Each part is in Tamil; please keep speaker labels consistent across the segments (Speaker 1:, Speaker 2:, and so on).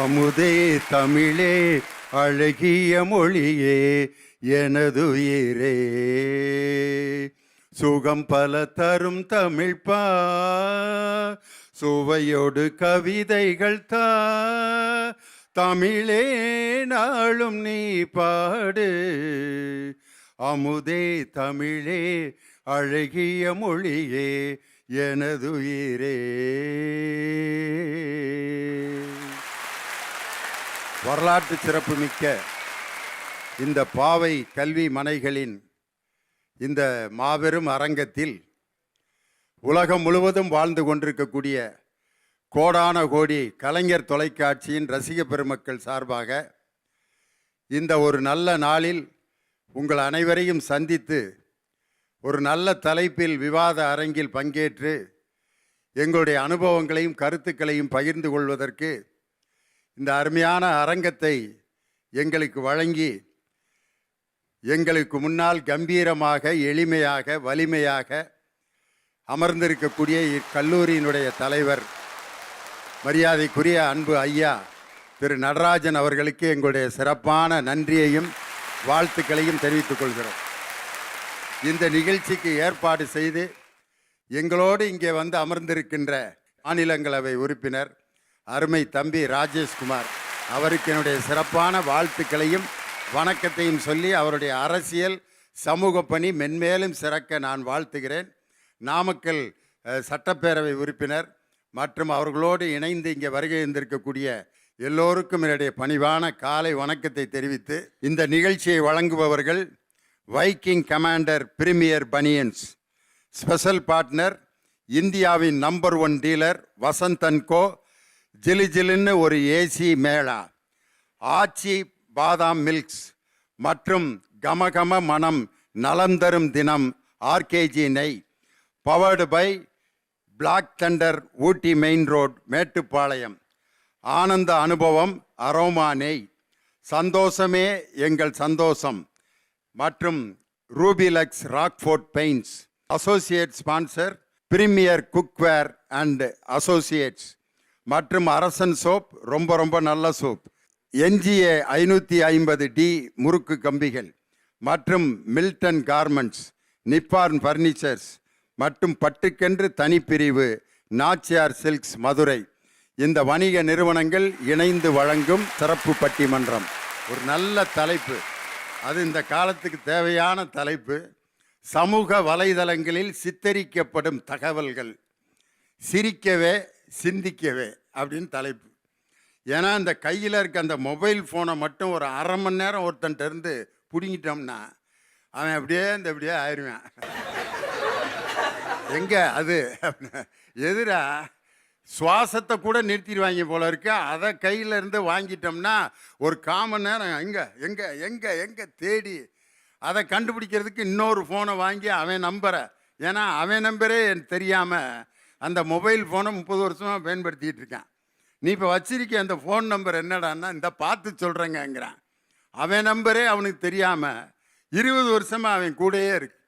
Speaker 1: அமுதே தமிழே அழகிய மொழியே எனதுயிரே, சுகம் பல தரும் தமிழ்ப்பா, சுவையோடு கவிதைகள் தா, தமிழே நாளும் நீ பாடு. அமுதே தமிழே அழகிய மொழியே எனதுயிரே. வரலாற்று சிறப்புமிக்க இந்த பாவை கல்வி மனைகளின் இந்த மாபெரும் அரங்கத்தில் உலகம் முழுவதும் வாழ்ந்து கொண்டிருக்கக்கூடிய கோடான கோடி கலைஞர் தொலைக்காட்சியின் ரசிக பெருமக்கள் சார்பாக இந்த ஒரு நல்ல நாளில் உங்கள் அனைவரையும் சந்தித்து ஒரு நல்ல தலைப்பில் விவாத அரங்கில் பங்கேற்று எங்களுடைய அனுபவங்களையும் கருத்துக்களையும் பகிர்ந்து கொள்வதற்கு இந்த அருமையான அரங்கத்தை எங்களுக்கு வழங்கி எங்களுக்கு முன்னால் கம்பீரமாக எளிமையாக வலிமையாக அமர்ந்திருக்கக்கூடிய இக்கல்லூரியினுடைய தலைவர் மரியாதைக்குரிய அன்பு ஐயா திரு நடராஜன் அவர்களுக்கு எங்களுடைய சிறப்பான நன்றியையும் வாழ்த்துக்களையும் தெரிவித்துக் கொள்கிறோம். இந்த நிகழ்ச்சிக்கு ஏற்பாடு செய்து எங்களோடு இங்கே வந்து அமர்ந்திருக்கின்ற மாநிலங்களவை உறுப்பினர் அருமை தம்பி ராஜேஷ்குமார் அவருக்கு என்னுடைய சிறப்பான வாழ்த்துக்களையும் வணக்கத்தையும் சொல்லி அவருடைய அரசியல் சமூக பணி மென்மேலும் சிறக்க நான் வாழ்த்துகிறேன். நாமக்கல் சட்டப்பேரவை உறுப்பினர் மற்றும் அவர்களோடு இணைந்து இங்கே வருகை இருந்திருக்கக்கூடிய எல்லோருக்கும் என்னுடைய பணிவான காலை வணக்கத்தை தெரிவித்து, இந்த நிகழ்ச்சியை வழங்குபவர்கள் Viking commander premier banians, special partner இந்தியாவின் நம்பர் 1 டீலர் வசந்த் அண்ட் கோ, ஜிலுஜிலுன்னு ஒரு ஏசி மேளா, ஆச்சி பாதாம் மில்க்ஸ் மற்றும் கமகம மனம் நலம் தரும் தினம் ஆர்கேஜி நெய், powered by Black Thunder Ooty main road Mettupalayam, ஆனந்த அனுபவம் அரோமா நெய், சந்தோஷமே எங்கள் சந்தோஷம் மற்றும் ரூபிலக்ஸ் Rockfort paints. Associate sponsor premier cookware and associates மற்றும் அரசன் சோப், ரொம்ப ரொம்ப நல்ல சோப், என்ஜிஏ 550D முறுக்கு கம்பிகள் மற்றும் மில்டன் கார்மெண்ட்ஸ், நிப்பார்ன் ஃபர்னிச்சர்ஸ் மற்றும் பட்டுக்கென்று தனிப்பிரிவு நாச்சியார் சில்க்ஸ் மதுரை. இந்த வணிக நிறுவனங்கள் இணைந்து வழங்கும் சிறப்பு பட்டிமன்றம். ஒரு நல்ல தலைப்பு, அது இந்த காலத்துக்கு தேவையான தலைப்பு. சமூக வலைதளங்களில் சித்தரிக்கப்படும் தகவல்கள், சிரிக்கவே சிந்திக்கவே அப்படின்னு தலைப்பு. ஏன்னா இந்த கையில் இருக்க அந்த மொபைல் ஃபோனை மட்டும் ஒரு அரை மணி நேரம் ஒருத்தன்ட்டு இருந்து பிடுங்கிட்டோம்னா அவன் அப்படியே ஆயிடுவான். எங்கே அது எதிரா சுவாசத்தை கூட நிறுத்திடுவாங்க போல இருக்கு. அதை கையில் இருந்து வாங்கிட்டோம்னா ஒரு காமன் நேரம் எங்கே எங்கே எங்கே எங்கே தேடி அதை கண்டுபிடிக்கிறதுக்கு இன்னொரு ஃபோனை வாங்கி அவன் நம்பரை, ஏன்னா அவன் நம்பரே தெரியாமல் அந்த மொபைல் ஃபோனை 30 வருஷமாக பயன்படுத்திகிட்டு இருக்கான். நீ இப்போ வச்சிருக்க அந்த ஃபோன் நம்பர் என்னடான்னா இந்த பார்த்து சொல்கிறேங்கிறான். அவன் நம்பரே அவனுக்கு தெரியாமல் 20 வருஷமாக அவன் கூடயே இருக்கு.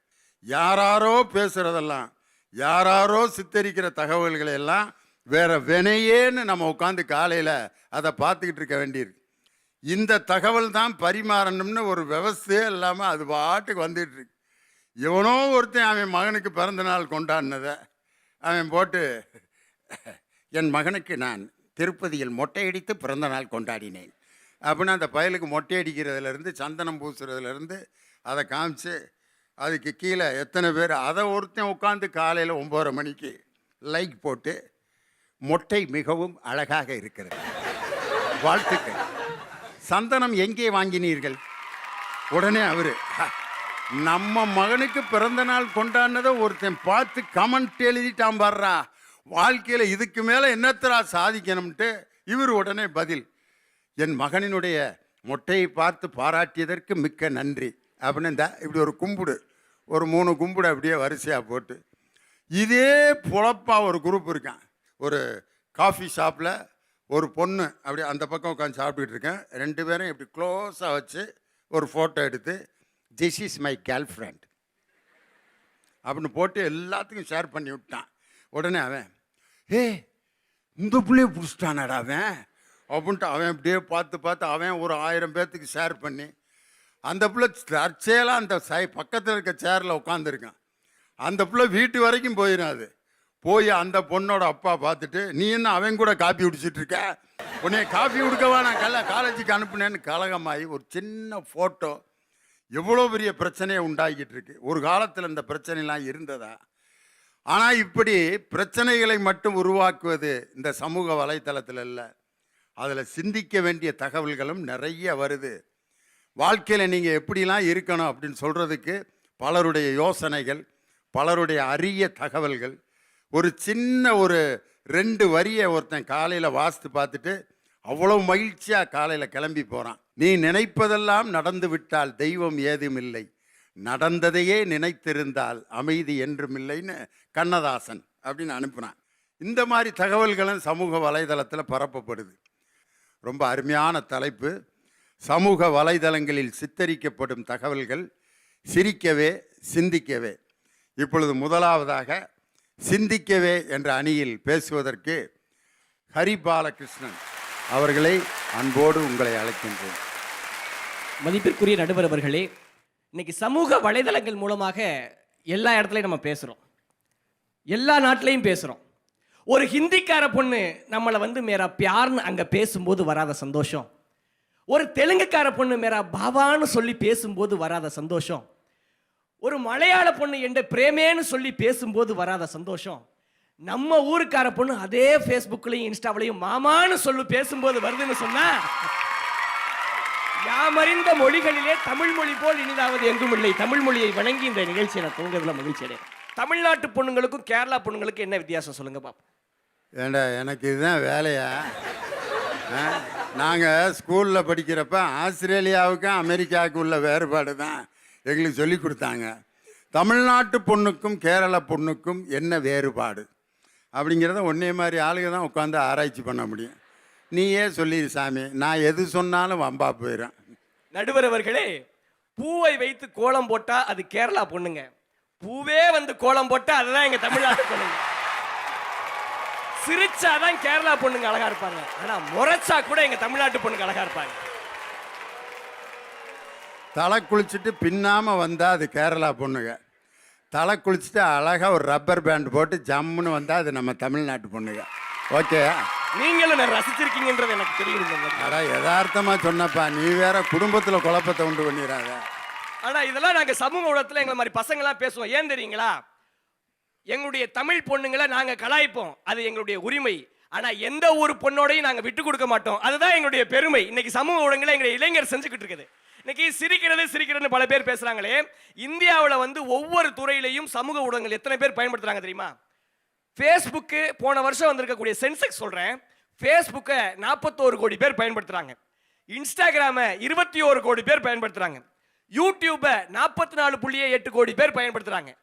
Speaker 1: யாராரோ பேசுகிறதெல்லாம், யாராரோ சித்தரிக்கிற தகவல்களை எல்லாம் வேற வினையேன்னு நம்ம உட்காந்து காலையில் அதை பார்த்துக்கிட்டு இருக்க வேண்டியிருக்கு. இந்த தகவல் தான் பரிமாறணும்னு ஒரு விவசாயே இல்லாமல் அது பாட்டுக்கு வந்துட்டு இருக்கு. எவனோ ஒருத்தன் அவன் மகனுக்கு பிறந்த நாள் கொண்டாடினதை அவன் போட்டு, என் மகனுக்கு நான் திருப்பதியில் மொட்டையடித்து பிறந்த நாள் கொண்டாடினேன் அப்படின்னு அந்த பயலுக்கு மொட்டை அடிக்கிறதுலேருந்து சந்தனம் பூசுறதுலேருந்து அதை காமிச்சு அதுக்கு கீழே எத்தனை பேர் அதை ஒருத்தன் உட்காந்து காலையில் 9:30 மணிக்கு லைக் போட்டு மொட்டை மிகவும் அழகாக இருக்கிறது, வாழ்த்துக்கள், சந்தனம் எங்கே வாங்கினீர்கள்? உடனே அவர் நம்ம மகனுக்கு பிறந்த நாள் கொண்டாடினதை ஒருத்தன் பார்த்து கமெண்ட் எழுதிட்டான் பாடுறா, வாழ்க்கையில் இதுக்கு மேலே என்னத்தரா சாதிக்கணும்ட்டு இவர் உடனே பதில், என் மகனினுடைய மொட்டையை பார்த்து பாராட்டியதற்கு மிக்க நன்றி அப்படின்னு இந்த இப்படி ஒரு கும்பிடு, ஒரு 3 கும்பிடு அப்படியே வரிசையாக போட்டு. இதே பொழப்பாக ஒரு குரூப் இருக்கான். ஒரு காஃபி ஷாப்பில் ஒரு பொண்ணு அப்படி அந்த பக்கம் உட்காந்து சாப்பிட்டுட்டு இருக்கேன். 2 பேரும் இப்படி க்ளோஸாக வச்சு ஒரு ஃபோட்டோ எடுத்து, this is my girl friend அப்படின்னு போட்டு எல்லாத்துக்கும் ஷேர் பண்ணி விட்டான். உடனே அவன், இந்த பிள்ளைய பிடிச்சிட்டானடா அவன் அப்படின்ட்டு அவன் இப்படியே பார்த்து அவன் ஒரு 1000 பேர்த்துக்கு ஷேர் பண்ணி அந்த பிள்ளை தற்செயலாக அந்த பக்கத்தில் இருக்க சேரில் உட்காந்துருக்கான். அந்த பிள்ளை வீட்டு வரைக்கும் போயிடும். அது போய் அந்த பொண்ணோட அப்பா பார்த்துட்டு, நீ என்ன அவன் கூட காப்பி குடிச்சிட்டு இருக்க, உன்னைய காப்பி கொடுக்கவா நான் காலேஜுக்கு அனுப்புனேன்னு கலகமாகி ஒரு சின்ன ஃபோட்டோ எவ்வளோ பெரிய பிரச்சனையை உண்டாக்கிட்டு இருக்கு. ஒரு காலத்தில் இந்த பிரச்சனைலாம் இருந்ததா? ஆனால் இப்படி பிரச்சனைகளை மட்டும் உருவாக்குவது இந்த சமூக வலைத்தளத்தில் இல்லை, அதில் சிந்திக்க வேண்டிய தகவல்களும் நிறைய வருது. வாழ்க்கையில் நீங்கள் எப்படிலாம் இருக்கணும் அப்படின்னு சொல்கிறதுக்கு பலருடைய யோசனைகள், பலருடைய அரிய தகவல்கள். ஒரு சின்ன ஒரு 2 வரியை ஒருத்தன் காலையில் வாசித்து பார்த்துட்டு அவ்வளோ மகிழ்ச்சியாக காலையில் கிளம்பி போகிறான். நீ நினைப்பதெல்லாம் நடந்து விட்டால் தெய்வம் ஏதும் இல்லை, நடந்ததையே நினைத்திருந்தால் அமைதி என்றும் இல்லைன்னு கண்ணதாசன் அப்படின்னு அனுப்புனான். இந்த மாதிரி தகவல்களும் சமூக வலைதளத்தில் பரப்பப்படுது. ரொம்ப அருமையான தலைப்பு. சமூக வலைதளங்களில் சித்தரிக்கப்படும் தகவல்கள் சிரிக்கவே சிந்திக்கவே. இப்பொழுது முதலாவதாக சிந்திக்கவே என்ற அணியில் பேசுவதற்கு ஹரி பாலகிருஷ்ணன் அவர்களை அன்போடு உங்களை அழைக்கின்றேன்.
Speaker 2: மதிப்பிற்குரிய நடுவர் அவர்களே, இன்னைக்கு சமூக வலைதளங்கள் மூலமாக எல்லா இடத்துலையும் நம்ம பேசுகிறோம், எல்லா நாட்டிலையும் பேசுகிறோம். ஒரு ஹிந்திக்கார பொண்ணு நம்மளை மேரா பியார்னு அங்கே பேசும்போது வராத சந்தோஷம், ஒரு தெலுங்குக்கார பொண்ணு மேரா பாபான்னு சொல்லி பேசும்போது வராத சந்தோஷம், ஒரு மலையாள பொண்ணு என்ற பிரேமேன்னு சொல்லி பேசும்போது வராத சந்தோஷம், நம்ம ஊருக்கார பொண்ணு அதே ஃபேஸ்புக்லையும் இன்ஸ்டாவிலையும் மாமான்னு சொல்லி பேசும்போது வருதுன்னு சொன்னா, யாமறிந்த மொழிகளிலே தமிழ் மொழி போல் இனிதாவது எங்கும் இல்லை. தமிழ் மொழியை வணங்கி இந்த நிகழ்ச்சியை நான் தூங்குறதுல மகிழ்ச்சி அடைகிறேன். தமிழ்நாட்டு பொண்ணுங்களுக்கும் கேரளா பொண்ணுங்களுக்கும் என்ன வித்தியாசம் சொல்லுங்க பாப்போம்.
Speaker 1: ஏண்டா எனக்கு இதுதான் வேலையா? நாங்கள் ஸ்கூலில் படிக்கிறப்ப ஆஸ்திரேலியாவுக்கும் அமெரிக்காவுக்கும் உள்ள வேறுபாடு தான் எங்களுக்கு சொல்லி கொடுத்தாங்க. தமிழ்நாட்டு பொண்ணுக்கும் கேரள பொண்ணுக்கும் என்ன வேறுபாடு அப்படிங்கிறத ஒன்றே மாதிரி ஆளுங்க தான் உட்காந்து ஆராய்ச்சி பண்ண முடியும். நீயே சொல்லிடு சாமி, நான் எது சொன்னாலும் வம்பா போயிடும்.
Speaker 2: நடுவர் அவர்களே, பூவை வைத்து கோலம் போட்டா அது கேரளா பொண்ணுங்க, பூவே கோலம் போட்டா அதுதான் எங்க தமிழ்நாட்டு பொண்ணுங்க. சிரிச்சாதான் கேரளா பொண்ணுங்க அழகா இருப்பாங்க, ஆனா முறைச்சா கூட எங்க தமிழ்நாட்டு பொண்ணுங்க அழகா இருப்பாங்க.
Speaker 1: தலை குளிச்சுட்டு பின்னாம வந்தா அது கேரளா பொண்ணுங்க, தலை குளிச்சுட்டு அழகாக ஒரு ரப்பர் பேண்ட் போட்டு ஜம்முன்னு வந்தால் அது நம்ம தமிழ்நாட்டு பொண்ணுங்க. ஓகே,
Speaker 2: நீங்களும் ரசிச்சிருக்கீங்கன்றது எனக்கு தெரியும்.
Speaker 1: அதான் யதார்த்தமாக சொன்னப்பா, நீ வேற குடும்பத்தில் குழப்பத்தை உண்டு பண்ணிடாத.
Speaker 2: ஆனால் இதெல்லாம் நாங்கள் சமூக ஊடகத்தில் எங்களை மாதிரி பசங்களாம் பேசுவோம். ஏன் தெரியுங்களா? எங்களுடைய தமிழ் பொண்ணுங்களை நாங்கள் கலாய்ப்போம், அது எங்களுடைய உரிமை. ஆனால் எந்த ஒரு பொண்ணோடையும் நாங்கள் விட்டு கொடுக்க மாட்டோம், அதுதான் எங்களுடைய பெருமை. இன்னைக்கு சமூக ஊடகங்களை எங்களுடைய இளைஞர் செஞ்சுக்கிட்டு இருக்குது. இன்னைக்கு சிரிக்கிறதுன்னு பல பேர் பேசுறாங்களே, இந்தியாவில் ஒவ்வொரு துறையிலையும் சமூக ஊடகங்கள் எத்தனை பேர் பயன்படுத்துறாங்க தெரியுமா? ஃபேஸ்புக்கு போன வருஷம் வந்திருக்கக்கூடிய சென்செக்ஸ் சொல்றேன், ஃபேஸ்புக்கை 41 கோடி பேர் பயன்படுத்துறாங்க, இன்ஸ்டாகிராமை 21 கோடி பேர் பயன்படுத்துறாங்க, யூடியூபை 44.8 கோடி பேர் பயன்படுத்துறாங்க,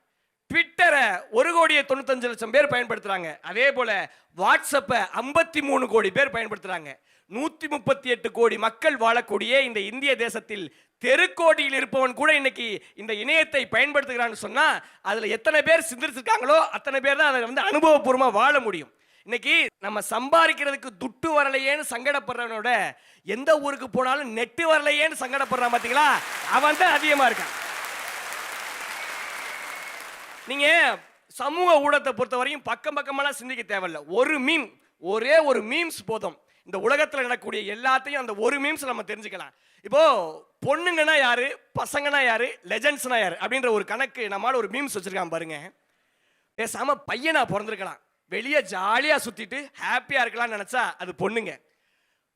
Speaker 2: ட்விட்டரை 1,95,00,000 பேர் பயன்படுத்துறாங்க, அதே போல வாட்ஸ்அப்பை 53 கோடி பேர் பயன்படுத்துறாங்க. 138 கோடி மக்கள் வாழக்கூடிய இந்த இந்திய தேசத்தில் தெருக்கோடியில் இருப்பவன் கூட இன்னைக்கு இந்த இணையத்தை பயன்படுத்துகிறான்னு சொன்னா, அதுல எத்தனை பேர் சிந்திச்சிருக்காங்களோ அத்தனை பேர் தான் அதை அனுபவபூர்வமா வாழ முடியும். இன்னைக்கு நம்ம சம்பாதிக்கிறதுக்கு துட்டு வரலையேன்னு சங்கடப்படுறவனோட எந்த ஊருக்கு போனாலும் நெட்டு வரலையேன்னு சங்கடப்படுறான் பாத்தீங்களா, அவன் தான் அதிகமா இருக்கான். நீங்க சமூக ஊடகத்தை பொறுத்தவரையும் பக்கமெல்லாம் சிந்திக்க தேவையில்லை. ஒரு மீம், ஒரே ஒரு மீம்ஸ் போதும், இந்த உலகத்தில் நடக்கக்கூடிய எல்லாத்தையும் அந்த ஒரு மீம்ஸ் நம்ம தெரிஞ்சுக்கலாம். இப்போ பொண்ணுங்கன்னா யாரு, பசங்கன்னா யாரு, லெஜண்ட்ஸ்னா யாரு அப்படின்ற ஒரு கணக்கு நம்மளால ஒரு மீம்ஸ் வச்சிருக்கான் பாருங்க. பேசாம பையனா பிறந்திருக்கலாம், வெளியே ஜாலியா சுத்திட்டு ஹாப்பியா இருக்கலாம்னு நினைச்சா அது பொண்ணுங்க.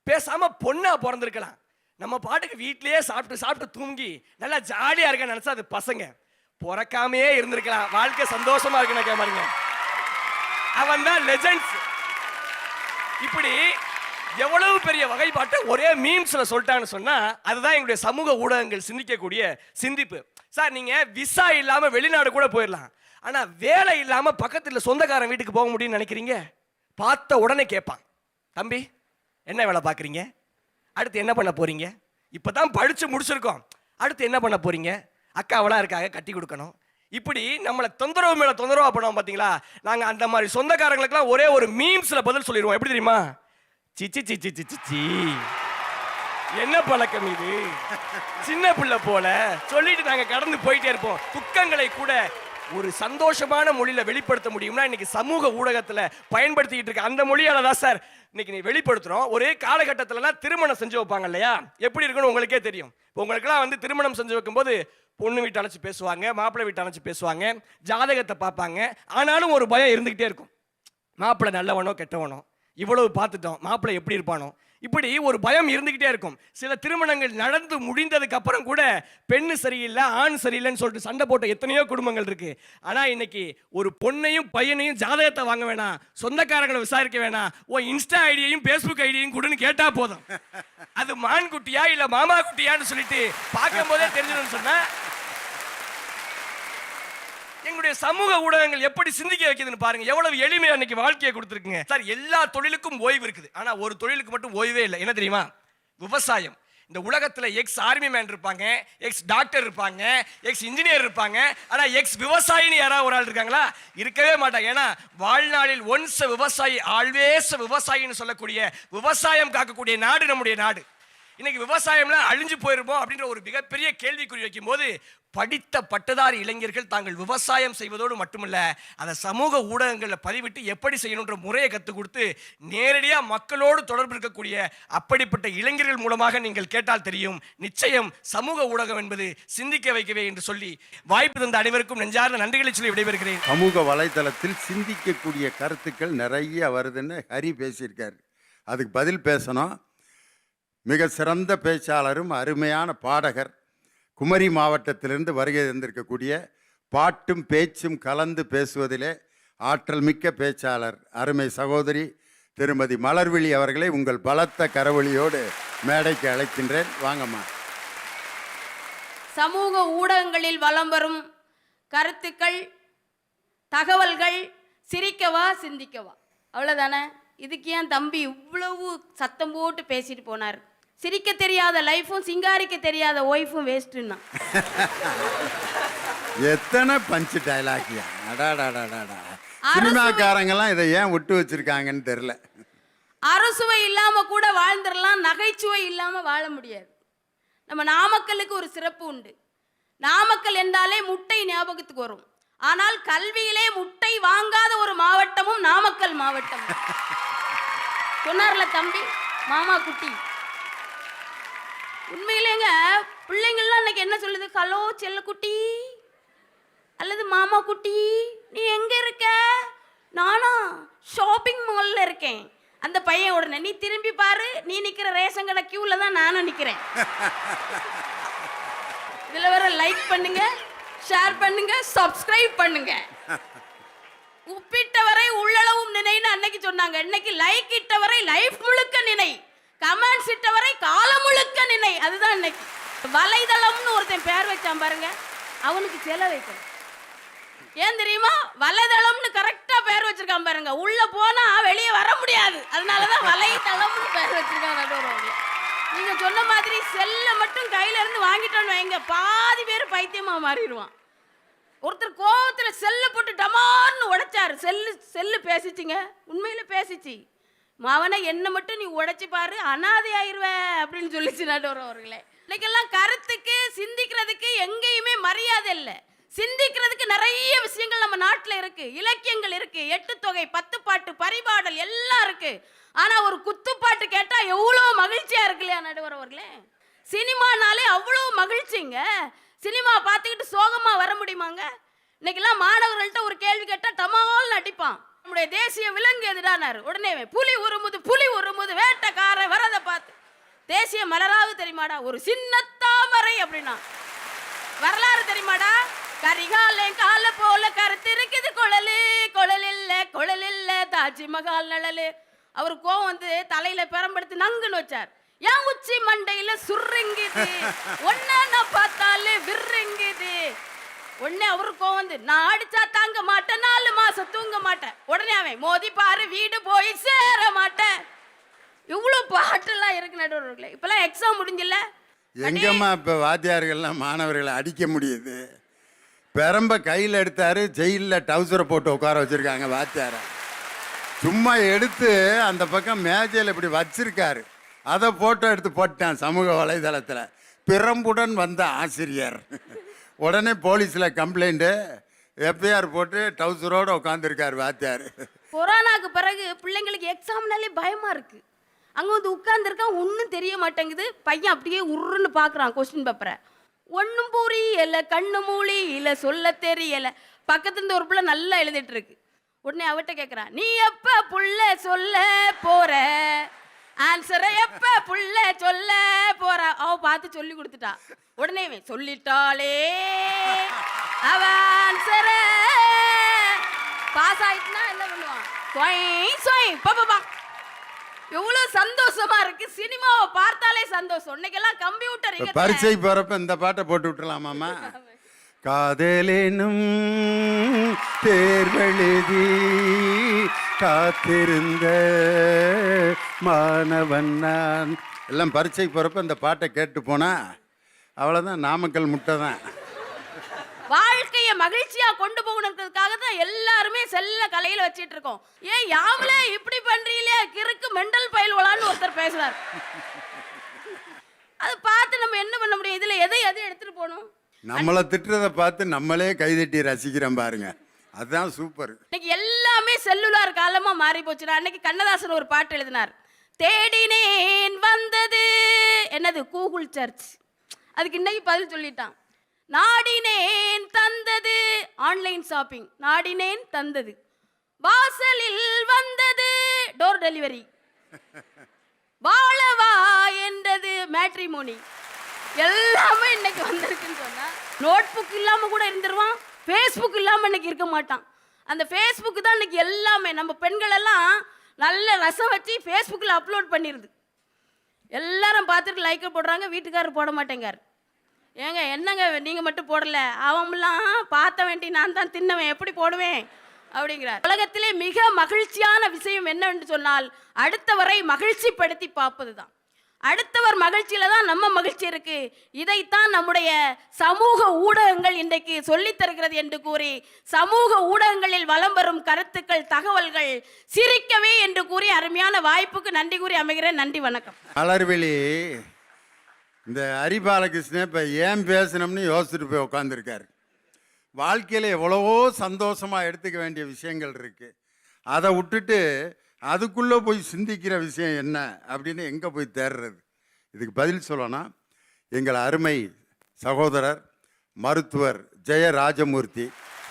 Speaker 2: பேசாம பொண்ணா பிறந்திருக்கலாம், நம்ம பாட்டுக்கு வீட்லயே சாப்பிட்டு தூங்கி நல்லா ஜாலியா இருக்க நினைச்சா அது பசங்க. பிறக்காமையே இருந்திருக்கலாம், வாழ்க்கை சந்தோஷமா இருக்குன்னு பாருங்க, அவன் தான் லெஜண்ட்ஸ். இப்படி எவ்வளவு பெரிய வகைப்பாட்டை ஒரே மீம்ஸ்ல சொல்லிட்டான்னு சொன்னா, அதுதான் எங்களுடைய சமூக ஊடகங்கள் சிந்திக்கக்கூடிய சிந்திப்பு. சார், நீங்க விசா இல்லாம வெளிநாடு கூட போயிடலாம், ஆனா வேலை இல்லாம பக்கத்துல சொந்தக்காரன் வீட்டுக்கு போக முடியும்னு நினைக்கிறீங்க? பார்த்த உடனே கேட்பான், தம்பி என்ன வேலை பார்க்குறீங்க, அடுத்து என்ன பண்ண போறீங்க, இப்பதான் படிச்சு முடிச்சிருக்கோம், அடுத்து என்ன பண்ண போறீங்க, அக்கா அவளா இருக்காங்க கட்டி கொடுக்கணும். இப்படி நம்மளை தொந்தரவு மேல தொந்தரவா பண்ணுவோம் பாத்தீங்களா. நாங்க அந்த மாதிரி சொந்தக்காரங்களுக்குலாம் ஒரே ஒரு மீம்ஸ்ல பதில் சொல்லிடுவோம். எப்படி தெரியுமா? சிச்சி சிச்சி சிச்சி சி என்ன பழக்கம் இது? சின்ன பிள்ளை போல சொல்லிட்டு நாங்க கடந்து போயிட்டே இருப்போம். துக்கங்களை கூட ஒரு சந்தோஷமான மொழியில வெளிப்படுத்த முடியும்னா இன்னைக்கு சமூக ஊடகத்துல பயன்படுத்திக்கிட்டு இருக்க அந்த மொழியால தான் சார் இன்னைக்கு நீ வெளிப்படுத்துறோம். ஒரே காலகட்டத்திலலாம் திருமணம் செஞ்சு வைப்பாங்க இல்லையா, எப்படி இருக்குன்னு உங்களுக்கே தெரியும். இப்போ உங்களுக்குலாம் வந்து திருமணம் செஞ்சு வைக்கும்போது பொண்ணு வீட்டை அழைச்சி பேசுவாங்க, மாப்பிள்ளை வீட்டை அழைச்சி பேசுவாங்க, ஜாதகத்தை பார்ப்பாங்க. ஆனாலும் ஒரு பயம் இருந்துகிட்டே இருக்கும். மாப்பிள்ளை நல்லவனோ கெட்டவனோ, இவ்வளவு பார்த்துட்டோம், மாப்பிள்ளை எப்படி இருப்பானோ, இப்படி ஒரு பயம் இருந்துகிட்டே இருக்கும். சில திருமணங்கள் நடந்து முடிந்ததுக்கு அப்புறம் கூட பெண்ணு சரியில்லை ஆண் சரியில்லைன்னு சொல்லிட்டு சண்டை போட்ட எத்தனையோ குடும்பங்கள் இருக்கு. ஆனா இன்னைக்கு ஒரு பொண்ணையும் பையனையும் ஜாதகத்தை வாங்க வேணாம், சொந்தக்காரங்களை விசாரிக்க வேணாம், ஓ இன்ஸ்டா ஐடியையும் பேஸ்புக் ஐடியையும் கொடுன்னு கேட்டா போதும். அது மான் குட்டியா இல்ல மாமா குட்டியான்னு சொல்லிட்டு பார்க்கும் போதே தெரிஞ்சிடும். சொன்னா எங்களுடைய சமூக ஊடகங்கள் எப்படி சிந்திக்க வைக்குதுன்னு பாருங்க. எவ்வளவு எளிமையா இன்னைக்கு வாழ்க்கையை கொடுத்துருக்குங்க சார். எல்லா தொழிலுக்கும் ஓய்வு இருக்குது, ஆனா ஒரு தொழிலுக்கு மட்டும் ஓய்வே இல்லை. என்ன தெரியுமா? விவசாயம். இந்த உலகத்துல எக்ஸ் ஆர்மி மேன் இருப்பாங்க, எக்ஸ் டாக்டர் இருப்பாங்க, எக்ஸ் இன்ஜினியர் இருப்பாங்க, ஆனா எக்ஸ் விவசாயின்னு யாராவது ஒரு ஆள் இருக்காங்களா? இருக்கவே மாட்டாங்க. ஏன்னா வாழ்நாளில் ஒன்ஸ் விவசாயி ஆல்வேஸ் விவசாயின்னு சொல்லக்கூடிய விவசாயம் காக்கக்கூடிய நாடு நம்முடைய நாடு. இன்னைக்கு விவசாயம்லாம் அழிஞ்சு போயிருப்போம் அப்படின்ற ஒரு மிகப்பெரிய கேள்விக்குறி வைக்கும் போது படித்த பட்டதாரி இளைஞர்கள் தாங்கள் விவசாயம் செய்வதோடு மட்டுமல்ல அதை சமூக ஊடகங்களில் பதிவிட்டு எப்படி செய்யணுன்ற முறையை கற்றுக் கொடுத்து நேரடியாக மக்களோடு தொடர்பு இருக்கக்கூடிய அப்படிப்பட்ட இளைஞர்கள் மூலமாக நீங்கள் கேட்டால் தெரியும். நிச்சயம் சமூக ஊடகம் என்பது சிந்திக்க வைக்கவே என்று சொல்லி வாய்ப்பு தந்த அனைவருக்கும் நெஞ்சார்ந்த நன்றிகளை சொல்லி விடைபெறுகிறேன்.
Speaker 1: சமூக வலைதளத்தில் சிந்திக்கக்கூடிய கருத்துக்கள் நிறைய வருதுன்னு ஹரி பேசியிருக்காரு. அதுக்கு பதில் பேசணும். மிக சிறந்த பேச்சாளரும் அருமையான பாடகர், குமரி மாவட்டத்திலிருந்து வருகை தந்திருக்கக்கூடிய பாட்டும் பேச்சும் கலந்து பேசுவதிலே ஆற்றல் மிக்க பேச்சாளர் அருமை சகோதரி திருமதி மலர்விழி அவர்களை உங்கள் பலத்த கரவொலியோடு மேடைக்கு அழைக்கின்றேன். வாங்கம்மா.
Speaker 3: சமூக ஊடகங்களில் வலம் வரும் கருத்துக்கள், தகவல்கள் சிரிக்கவா சிந்திக்கவா, அவ்வளோதானே. இதுக்கு ஏன் தம்பி இவ்வளவு சத்தம் போட்டு பேசிட்டு போனார்? சிரிக்க தெரியாத லைஃபும் சிங்காரிக்க தெரியாத ஒய்ஃபும் வேஸ்ட்டுன்னா
Speaker 1: எத்தனை பஞ்சு டைலாக்யா! சினிமாக்காரங்கெல்லாம் இதை ஏன் விட்டு வச்சிருக்காங்கன்னு தெரியல.
Speaker 3: அறுசுவை இல்லாம கூட வாழ்ந்துடலாம், நகைச்சுவை இல்லாம வாழ முடியாது. நம்ம நாமக்கலுக்கு ஒரு சிறப்பு உண்டு. நாமக்கல் என்றாலே முட்டை ஞாபகத்துக்கு வரும். ஆனால் கல்வியிலே முட்டை வாங்காத ஒரு மாவட்டமும் நாமக்கல் மாவட்டம். சொன்னார்ல தம்பி மாமா குட்டி. உண்மையிலேங்க பிள்ளைங்கள்லாம் இன்னைக்கு என்ன சொல்லுது? ஹலோ செல்ல குட்டி அல்லது மாமா குட்டி, நீ எங்க இருக்க? நானா ஷாப்பிங் மால்ல இருக்கேன். அந்த பையன் உடனே நீ திரும்பி பாரு, நீ நிக்கிற ரேஷன் கடை கியூல தான் நானும் நிக்கிறேன். இதுல வேற லைக் பண்ணுங்க, ஷேர் பண்ணுங்க, சப்ஸ்கிரைப் பண்ணுங்க. உப்பிட்டவரை உள்ளளவும் நினைன்னு அன்னைக்கு சொன்னாங்க. இன்னைக்கு லைக் இட்டவரை லைஃப் முழுக்க நினை, கமெண்ட்ஸ் இட்டவரை காலம் முழுக்க நினை. அதுதான் இன்னைக்கு வலைதளம்னு ஒருத்தன் பேர் வச்சான் பாருங்க, அவனுக்கு செல வைக்கணும். ஏன் தெரியுமா? வலைதளம்னு கரெக்டா பேர் வச்சிருக்கான் பாருங்க, உள்ள போனா வெளியே வர முடியாது. அதனாலதான் வலைதளம்னு பேர் வச்சிருக்காங்க. நீங்க சொன்ன மாதிரி செல்ல மட்டும் கையில இருந்து வாங்கிட்டோன்னு வைங்க, பாதி பேர் பைத்தியமா மாறிடுவான். ஒருத்தர் கோவத்துல செல்ல போட்டு டமார்னு உடைச்சாரு. செல்லு பேசிச்சுங்க, உண்மையில பேசிச்சு. மாவனை என்ன மட்டும் நீ உடைச்சு பாரு, அனாதை ஆயிருவ அப்படின்னு சொல்லிச்சு நடுவர் அவர்களே. இன்னைக்கெல்லாம் கருத்துக்கு சிந்திக்கிறதுக்கு எங்கேயுமே மரியாதை இல்லை. சிந்திக்கிறதுக்கு நிறைய விஷயங்கள் நம்ம நாட்டில் இருக்கு. இலக்கியங்கள் இருக்கு, 8 தொகை, 10 பாட்டு, பரிபாடல் எல்லாம் இருக்கு. ஆனா ஒரு குத்துப்பாட்டு கேட்டா எவ்வளோ மகிழ்ச்சியா இருக்கு இல்லையா நடுவர் அவர்களே? சினிமானாலே அவ்வளோ மகிழ்ச்சிங்க. சினிமா பார்த்துக்கிட்டு சோகமா வர முடியுமாங்க? இன்னைக்கெல்லாம் மாணவர்கள்ட்ட ஒரு கேள்வி கேட்டா டமால் நடிப்பான். நம்முடைய தேசிய விலங்கு எதுடானாரு, உடனே புலி உருமுது வேட்டக்கார வரத பார்த்து. தேசிய மலராவது தெரியுமாடா? ஒரு சின்ன தாமரை அப்படின்னா. வரலாறு தெரியுமாடா? கரிகாலே கால போல கருத்து இருக்குது குழல் இல்ல தாஜ்மஹால் நழலு. அவரு கோவம் வந்து தலையில பெரம்படுத்தி நங்குன்னு வச்சார். என் உச்சி மண்டையில சுருங்குது, ஒன்ன பார்த்தாலே விருங்குது. உடனே அவரு கோவம் வந்து, நான் அடிச்சா தாங்க மாட்டேன், 4 மாசம் தூங்க மாட்டேன். உடனே அவன் மோதி பாரு வீடு போய் சேர மாட்டேன். இவ்வளவு பாட்டெல்லாம் இருக்கு நடுவர்களே. இப்பெல்லாம் எக்ஸாம் முடிஞ்சில்ல,
Speaker 1: எங்கம்மா இப்ப வாத்தியார்கள்லாம் மாணவர்களை அடிக்க முடியுது? பெரம்ப கையில் எடுத்தாரு, ஜெயிலில் டவுசரை போட்டு உட்கார வச்சிருக்காங்க வாத்தியார. சும்மா எடுத்து அந்த பக்கம் மேஜையில் இப்படி வச்சிருக்காரு. அதை போட்டோ எடுத்து போட்டேன் சமூக வலைதளத்தில். பிரம்புடன் வந்த ஆசிரியர். உடனே போலீஸில் கம்ப்ளைண்ட்டு, எஃப்ஐஆர் போட்டு டவுசரோடு உட்காந்துருக்காரு வாத்தியார்.
Speaker 3: கொரோனாக்கு பிறகு பிள்ளைங்களுக்கு எக்ஸாம்னாலே பயமா இருக்கு. அங்க வந்து உட்கார்ந்துருக்கான், ஒன்றும் தெரிய மாட்டேங்குது. பையன் அப்படியே உருன்னு பார்க்குறான் கொஸ்டின் பேப்பரை. ஒன்றும் புரியல, கண்ணு மூலி இல்லை, சொல்ல தெரியல. பக்கத்துல இருந்து ஒரு பிள்ளை நல்லா எழுதிட்டு இருக்கு. உடனே அவட்ட கேட்குறான், நீ எப்ப புள்ள சொல்ல போற ஆன்சரை, எப்ப புள்ள சொல்ல போற. அவ பார்த்து சொல்லி கொடுத்துட்டா. உடனே சொல்லிட்டாளே அவ ஆன்சரை. பாஸ் ஆயிட்டுனா என்ன பண்ணுவான்? பாப்பா எவ்வளவு சந்தோஷமா இருக்கு. சினிமாவை பார்த்தாலே சந்தோஷம். இன்னைக்கெல்லாம் கம்ப்யூட்டர்
Speaker 1: பரீட்சை போறப்ப இந்த பாட்டை போட்டு விட்டுலாமாமா? காதலேனும் தேர்வெழுதி காத்திருந்த மாணவன் நான். எல்லாம் பரீட்சைக்கு போறப்ப இந்த பாட்டை கேட்டு போனா அவ்வளவுதான், நாமக்கல் முட்டை தான்.
Speaker 3: வாழ்க்கையை மகிழ்ச்சியா கொண்டு போகணுன்றதுக்காக தான் எல்லாருமே செல்ல கலையில வச்சிட்டு இருக்கோம். ஏன் யாமலே இப்படி பண்றீங்களே கிறுக்கு மெண்டல் பயில்வலான்னு ஒருத்தர் பேசுறாரு. அது பார்த்து நம்ம என்ன பண்ண முடியும்? இதுல எதை எடுத்துட்டு போகணும்?
Speaker 1: நம்மளை திட்டுறதை பார்த்து நம்மளே கைதட்டி ரசிக்கிறோம் பாருங்க, அதுதான் சூப்பர்.
Speaker 3: இன்னைக்கு எல்லாமே செல்லுலார் காலமா மாறி போச்சுடா. அன்னைக்கு கண்ணதாசன் ஒரு பாட்டு எழுதினார், தேடினேன் வந்தது என்னது கூகுள் சர்ச். அதுக்கு இன்னைக்கு பதில் சொல்லிட்டான். நாடினேன் தந்தது ஆன்லைன் ஷாப்பிங், நாடினேன் தந்தது. வாசலில் வந்தது டோர் டெலிவரி. வாழவா என்றது மேட்ரிமோனி. எல்லாமே இன்னைக்கு வந்திருக்குன்னு சொன்னா, நோட் புக் இல்லாம கூட இருந்துருவான், ஃபேஸ்புக் இல்லாம இன்னைக்கு இருக்க மாட்டான். அந்த ஃபேஸ்புக் தான் இன்னைக்கு எல்லாமே. நம்ம பெண்கள் எல்லாம் நல்ல ரசம் வச்சு ஃபேஸ்புக்கில் அப்லோட் பண்ணிடுது. எல்லாரும் பார்த்துட்டு லைக்கை போடுறாங்க, வீட்டுக்காரர் போட மாட்டேங்கார். ஏங்க என்னங்க நீங்கள் மட்டும் போடல, அவங்களாம் பார்த்த வேண்டி நான் தான் தின்னவன், எப்படி போடுவேன் அப்படிங்கிறார். உலகத்திலே மிக மகிழ்ச்சியான விஷயம் என்னவென்று சொன்னால், அடுத்தவரை மகிழ்ச்சிப்படுத்தி பார்ப்பது தான். அடுத்தவர் மகிழ்ச்சியில தான் நம்ம மகிழ்ச்சி இருக்கு. இதைத்தான் நம்முடைய சமூக ஊடகங்கள் இன்றைக்கு சொல்லித் தருகிறது என்று கூறி, சமூக ஊடகங்களில் வலம் வரும் கருத்துக்கள், தகவல்கள் சிரிக்கவே என்று கூறி அருமையான வாய்ப்புக்கு நன்றி கூறி அமைகிறேன். நன்றி, வணக்கம்.
Speaker 1: மலர்விழி இந்த ஹரிபாலகிருஷ்ணன் இப்போ ஏன் பேசணும்னு யோசிச்சுட்டு போய் உட்காந்துருக்காரு. வாழ்க்கையில் எவ்வளவோ சந்தோஷமாக எடுத்துக்க வேண்டிய விஷயங்கள் இருக்குது. அதை விட்டுட்டு அதுக்குள்ளே போய் சிந்திக்கிற விஷயம் என்ன அப்படின்னு எங்கே போய் தேடுறது? இதுக்கு பதில் சொல்லணும். எங்கள் அருமை சகோதரர் மருத்துவர் ஜெயராஜமூர்த்தி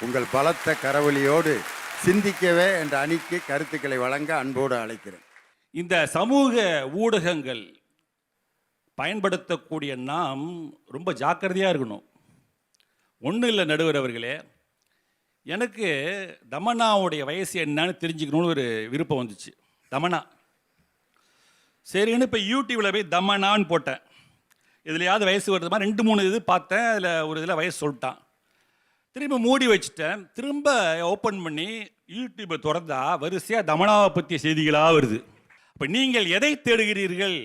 Speaker 1: உங்கள் பலத்த கரவொலியோடு சிந்திக்கவே என்ற அணிக்கு கருத்துக்களை வழங்க அன்போடு அழைக்கிறேன்.
Speaker 4: இந்த சமூக ஊடகங்கள் பயன்படுத்தக்கூடிய நாம் ரொம்ப ஜாக்கிரதையாக இருக்கணும். ஒன்றும் இல்லை நடுவர் அவர்களே, எனக்கு தமனாவுடைய வயசு என்னன்னு தெரிஞ்சுக்கணும்னு ஒரு விருப்பம் வந்துச்சு. தமனா சரின்னு இப்போ யூடியூப்பில் போய் தமனான்னு போட்டேன். இதுலையாவது வயசு வருது மாதிரி 2-3 இது பார்த்தேன். அதில் ஒரு இதில் வயசு சொல்லிட்டான். திரும்ப மூடி வச்சுட்டேன். திரும்ப ஓப்பன் பண்ணி யூடியூப்பை திறந்தா வரிசையாக தமனாவை பற்றிய செய்திகளாக வருது. அப்போ நீங்கள் எதை தேடுகிறீர்கள்,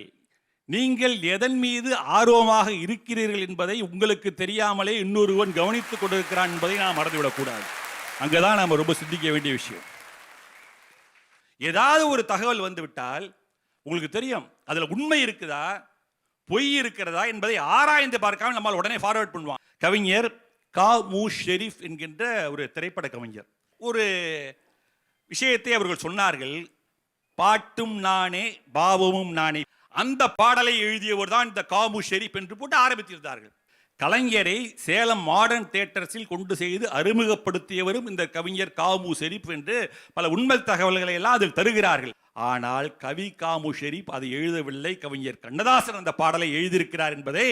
Speaker 4: நீங்கள் எதன் மீது ஆர்வமாக இருக்கிறீர்கள் என்பதை உங்களுக்கு தெரியாமலே இன்னொருவன் கவனித்துக் கொண்டிருக்கிறான் என்பதை நாம் மறந்துவிடக்கூடாது. அங்கே தான் நாம் ரொம்ப சிந்திக்க வேண்டிய விஷயம். ஏதாவது ஒரு தகவல் வந்துவிட்டால் உங்களுக்கு தெரியும் அதில் உண்மை இருக்குதா பொய் இருக்கிறதா என்பதை ஆராய்ந்து பார்க்காம நம்மால் உடனே ஃபார்வர்ட் பண்ணுவான். கவிஞர் கா.மு. ஷெரீப் என்கின்ற ஒரு திரைப்பட கவிஞர் ஒரு விஷயத்தை அவர்கள் சொன்னார்கள். பாட்டும் நானே பாவமும் நானே. அந்த பாடலை எழுதியவர் தான் இந்த கா.மு. ஷெரீப் என்று போட்டு ஆரம்பித்திருந்தார்கள். கலைஞரை சேலம் மாடர்ன் தியேட்டர்ஸில் கொண்டு செய்து அறிமுகப்படுத்தியவரும் இந்த கவிஞர் கா.மு. ஷெரீப் என்று பல உண்மை தகவல்களை எல்லாம் அதில் தருகிறார்கள். ஆனால் கவி கா.மு. ஷெரீப் அதை எழுதவில்லை, கவிஞர் கண்ணதாசன் அந்த பாடலை எழுதியிருக்கிறார் என்பதை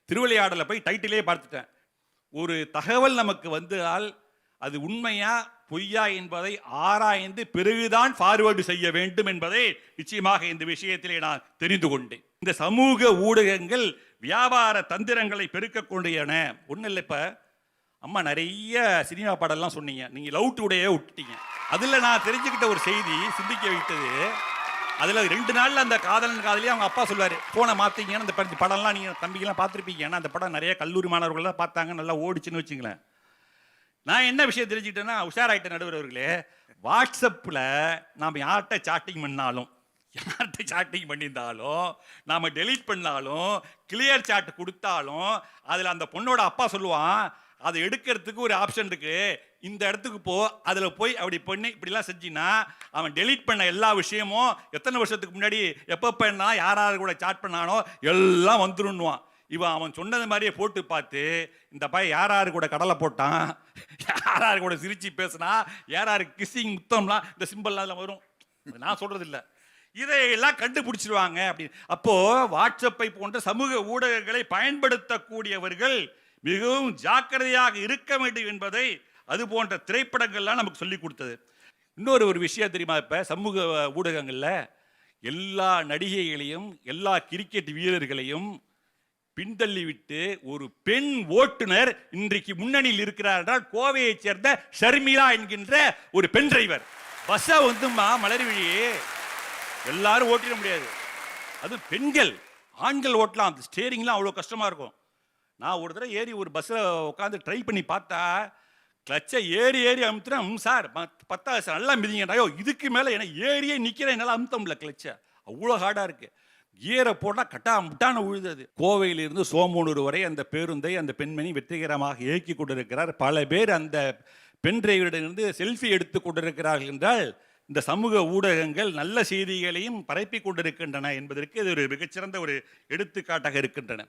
Speaker 4: திருவிளையாடலை போய் டைட்டிலே பார்த்துட்டேன். ஒரு தகவல் நமக்கு வந்தால் அது உண்மையா பொய்யா என்பதை ஆராய்ந்து பிறகுதான் ஃபார்வர்டு செய்ய வேண்டும் என்பதை நிச்சயமாக இந்த விஷயத்திலே நான் தெரிந்து கொண்டேன். இந்த சமூக ஊடகங்கள் வியாபார தந்திரங்களை பெருக்கக்கூடியன. ஒன்றும் இல்லை, இப்போ அம்மா நிறைய சினிமா பாடலாம் சொன்னீங்க, நீங்கள் லவ் டுடேயே விட்டுட்டீங்க. அதில் நான் தெரிஞ்சுக்கிட்ட ஒரு செய்தி சிந்திக்க வைத்தது, அதில் 2 நாளில் அந்த காதலன் காதலியே அவங்க அப்பா சொல்லுவார், ஃபோனை மாற்றிங்கன்னு. அந்த படம்லாம் நீங்கள் தம்பிக்கெல்லாம் பார்த்துருப்பீங்க. ஏன்னா அந்த படம் நிறைய கல்லூரி மாணவர்கள்லாம் பார்த்தாங்க, நல்லா ஓடிச்சுன்னு வச்சுங்களேன். நான் என்ன விஷயம் தெரிஞ்சுக்கிட்டேன்னா, உஷாராயிட்ட நடுவர் அவர்களே, வாட்ஸ்அப்பில் நாம் யார்கிட்ட சாட்டிங் பண்ணாலும், யார்கிட்ட சாட்டிங் பண்ணியிருந்தாலும், நாம் டெலீட் பண்ணாலும், கிளியர் சாட் கொடுத்தாலும், அதில் அந்த பொண்ணோட அப்பா சொல்லுவான், அதை எடுக்கிறதுக்கு ஒரு ஆப்ஷன் இருக்கு, இந்த இடத்துக்கு போ, அதில் போய் அப்படி பண்ணி இப்படிலாம் செஞ்சின்னா அவன் டெலீட் பண்ண எல்லா விஷயமும் எத்தனை வருஷத்துக்கு முன்னாடி எப்பப்போ என்ன யார் யார் கூட சாட் பண்ணானோ எல்லாம் வந்துருன்னுவான். இவன் அவன் சொன்னது மாதிரியே போட்டு பார்த்து இந்த பையன் யார் யாரு கூட கடலை போட்டான், யார் யாரு கூட சிரிச்சு பேசினா, யார் யாருக்கு கிஸ்ஸிங் முத்தம்லாம் இந்த சிம்பிள்லாம் அதில் வரும். நான் சொல்றது இல்லை, இதையெல்லாம் கண்டுபிடிச்சிருவாங்க அப்படின்னு. அப்போ வாட்ஸ்அப்பை போன்ற சமூக ஊடகங்களை பயன்படுத்தக்கூடியவர்கள் மிகவும் ஜாக்கிரதையாக இருக்க வேண்டும் என்பதை அது போன்ற திரைப்படங்கள்லாம் நமக்கு சொல்லி கொடுத்தது. இன்னொரு விஷயம் தெரியுமா, இப்ப சமூக ஊடகங்கள்ல எல்லா நடிகைகளையும் எல்லா கிரிக்கெட் வீரர்களையும் பின்தள்ளி விட்டு ஒரு பெண் ஓட்டுநர் இன்றைக்கு முன்னணியில் இருக்கிறார் என்றால் கோவையை சேர்ந்த ஷர்மிளா என்கின்ற ஒரு பெண் டிரைவர். பஸ்ஸை மலர்விழி எல்லாரும் ஓட்டிட முடியாது, அது பெண்கள். ஆண்கள் ஓட்டலாம், அந்த ஸ்டேரிங்லாம் அவ்வளோ கஷ்டமா இருக்கும். நான் ஒரு தடவை ஏறி ஒரு பஸ்ஸில் உட்காந்து ட்ரை பண்ணி பார்த்தா கிளச்சை ஏறி அமுத்துறேன், சார் 10 சார் நல்லா மிதிங்கடாயோ, இதுக்கு மேலே என்ன ஏறியே நிற்கிறேன், என்னால் அமுத்த முடியல, கிளச்சை அவ்வளோ ஹார்டாக இருக்குது. கியரை போட்டால் முட்டான உழுதது. கோவையிலிருந்து சோமனூர் வரை அந்த பேருந்தை அந்த பெண்மணி வெற்றிகரமாக இயக்கி கொண்டிருக்கிறார். பல பேர் அந்த பெண் டிரைவரிடமிருந்து செல்ஃபி எடுத்து கொண்டிருக்கிறார்கள் என்றால் இந்த சமூக ஊடகங்கள் நல்ல செய்திகளையும் பரப்பி கொண்டிருக்கின்றன என்பதற்கு இது ஒரு மிகச்சிறந்த ஒரு எடுத்துக்காட்டாக இருக்கின்றன.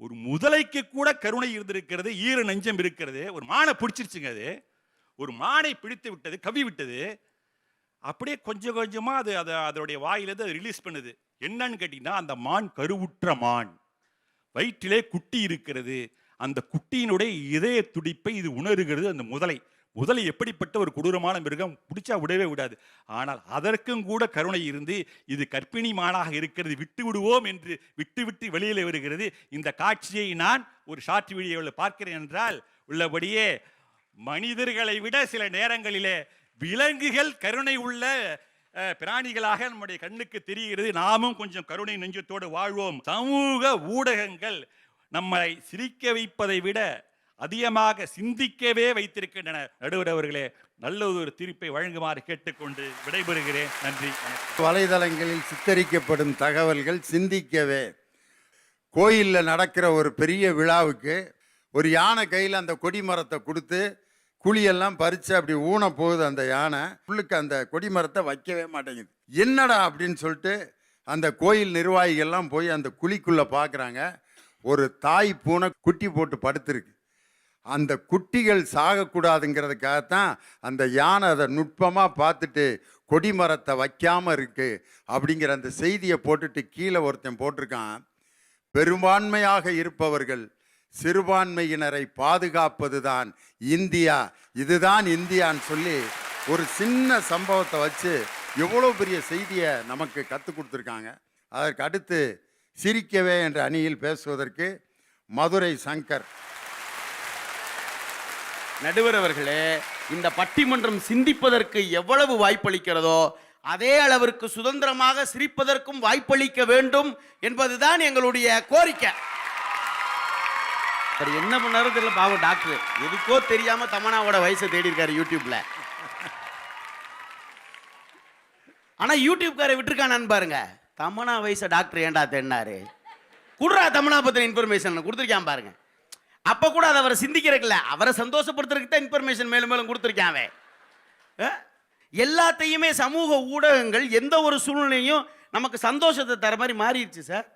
Speaker 4: ஒரு முதலைக்கு கூட கருணை இருந்திருக்கிறது, ஈர நெஞ்சம் இருக்கிறது. ஒரு மானை பிடிச்சிருச்சுங்க, அது ஒரு மானை பிடித்து விட்டது, கவி விட்டது. அப்படியே கொஞ்சம் கொஞ்சமாக அதோடைய வாயிலிருந்து அது ரிலீஸ் பண்ணுது. என்னன்னு கேட்டீங்கன்னா, அந்த மான் கருவுற்ற மான், வயிற்றிலே குட்டி இருக்கிறது. அந்த குட்டியினுடைய இதய துடிப்பை இது உணர்கிறது. அந்த முதலை எப்படிப்பட்ட ஒரு கொடூரமான மிருகம், பிடிச்சா விடவே விடாது. ஆனால் அதற்கும் கூட கருணை இருந்து இது கர்ப்பிணி மானாக இருக்கிறது, விட்டு விடுவோம் என்று விட்டு வெளியில் வருகிறது. இந்த காட்சியை நான் ஒரு ஷார்ட் வீடியோவில் பார்க்கிறேன் என்றால் உள்ளபடியே மனிதர்களை விட சில நேரங்களிலே விலங்குகள் கருணை உள்ள பிராணிகளாக நம்முடைய கண்ணுக்கு தெரிகிறது. நாமும் கொஞ்சம் கருணை நெஞ்சத்தோடு வாழ்வோம். சமூக ஊடகங்கள் நம்மை சிரிக்க வைப்பதை விட அதிகமாக சிந்திக்கவே வைத்திருக்கின்றன. நடுவர் அவர்களே, நல்ல ஒரு தீர்ப்பை வழங்குமாறு கேட்டுக்கொண்டு விடைபெறுகிறேன். நன்றி.
Speaker 1: வலைதளங்களில் சித்தரிக்கப்படும் தகவல்கள் சிந்திக்கவே. கோயிலில் நடக்கிற ஒரு பெரிய விழாவுக்கு ஒரு யானை கையில் அந்த கொடிமரத்தை கொடுத்து குழியெல்லாம் பறித்து அப்படி ஊன போகுது. அந்த யானை புல்லுக்கு அந்த கொடிமரத்தை வைக்கவே மாட்டேங்குது. என்னடா அப்படின்னு சொல்லிட்டு அந்த கோயில் நிர்வாகிகள்லாம் போய் அந்த குழிக்குள்ளே பார்க்குறாங்க. ஒரு தாய் பூனை குட்டி போட்டு படுத்துருக்கு. அந்த குட்டிகள் சாகக்கூடாதுங்கிறதுக்காகத்தான் அந்த யானை அதை நுட்பமாக பார்த்துட்டு கொடிமரத்தை வைக்காமல் இருக்கு அப்படிங்கிற அந்த செய்தியை போட்டுட்டு கீழே ஒருத்தன் போட்டிருக்கான், பெரும்பான்மையாக இருப்பவர்கள் சிறுபான்மையினரை பாதுகாப்பது தான் இந்தியா, இதுதான் இந்தியான்னு சொல்லி ஒரு சின்ன சம்பவத்தை வச்சு எவ்வளோ பெரிய செய்தியை நமக்கு கற்றுக் கொடுத்துருக்காங்க. அதற்கு அடுத்து சிரிக்கவே என்ற அணியில் பேசுவதற்கு மதுரை சங்கர்.
Speaker 5: நடுவர் அவர்களே, இந்த பட்டிமன்றம் சிந்திப்பதற்கு எவ்வளவு வாய்ப்பளிக்கிறதோ அதே அளவிற்கு சுதந்திரமாக சிரிப்பதற்கும் வாய்ப்பளிக்க வேண்டும் என்பதுதான் எங்களுடைய கோரிக்கை. என்ன பண்ணாரு தெரியல, பாவம் டாக்டர் எதுக்கோ தெரியாம தமனாவோட வயசை தேடி இருக்காரு யூடியூப்ல. ஆனா யூடியூப்காரை விட்டுருக்கானு பாருங்க, தமனா வயசை டாக்டர் ஏண்டா தேடினாரு, குடுறா தமனா பத்தின இன்ஃபர்மேஷன் கொடுத்துருக்கான் பாருங்க. அப்ப கூட அதை அவரை சிந்திக்கிறதுல, அவரை சந்தோஷப்படுத்துறதுக்கு தான் இன்ஃபர்மேஷன் மேலும் மேலும் கொடுத்துருக்கான். எல்லாத்தையுமே சமூக ஊடகங்கள் எந்த ஒரு சூழ்நிலையும் நமக்கு சந்தோஷத்தை தர மாதிரி மாறிடுச்சு சார்.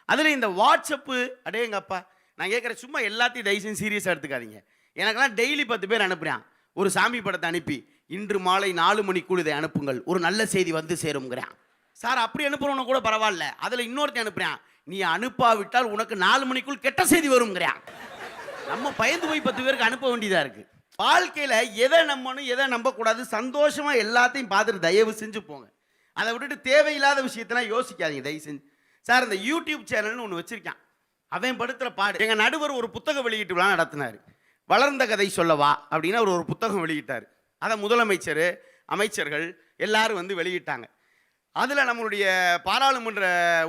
Speaker 5: அதுல இந்த வாட்ஸ்அப்பு, அடேங்கப்பா, நான் கேட்குறேன், சும்மா எல்லாத்தையும் தயவுசெய்து சீரியஸாக எடுத்துக்காதீங்க. எனக்கெல்லாம் டெய்லி 10 பேர் அனுப்புகிறான். ஒரு சாமி படத்தை அனுப்பி இன்று மாலை 4 மணிக்குள் இதை அனுப்புங்கள், ஒரு நல்ல செய்தி வந்து சேருங்கிறான். சார் அப்படி அனுப்புறவன கூட பரவாயில்ல, அதில் இன்னொருத்தன் அனுப்புகிறான், நீ அனுப்பாவிட்டால் உனக்கு 4 மணிக்குள் கெட்ட செய்தி வருங்கிறான். நம்ம பயந்து போய் 10 பேருக்கு அனுப்ப வேண்டியதாக இருக்குது. வாழ்க்கையில் எதை நம்பணும் எதை நம்பக்கூடாது, சந்தோஷமாக எல்லாத்தையும் பார்த்துட்டு தயவு செஞ்சு போங்க. அதை விட்டுட்டு தேவையில்லாத விஷயத்தெல்லாம் யோசிக்காதீங்க தயவு செஞ்சு. சார் இந்த யூடியூப் சேனல்னு ஒன்று வச்சுருக்கான், அவன் படுத்துகிற பாடு. எங்கள் நடுவர் ஒரு புத்தக வெளியீட்டு விழா நடத்தினார். வளர்ந்த கதை சொல்லவா அப்படின்னு அவர் ஒரு புத்தகம் வெளியிட்டார். அதை முதலமைச்சர், அமைச்சர்கள் எல்லாரும் வந்து வெளியிட்டாங்க. அதில் நம்மளுடைய பாராளுமன்ற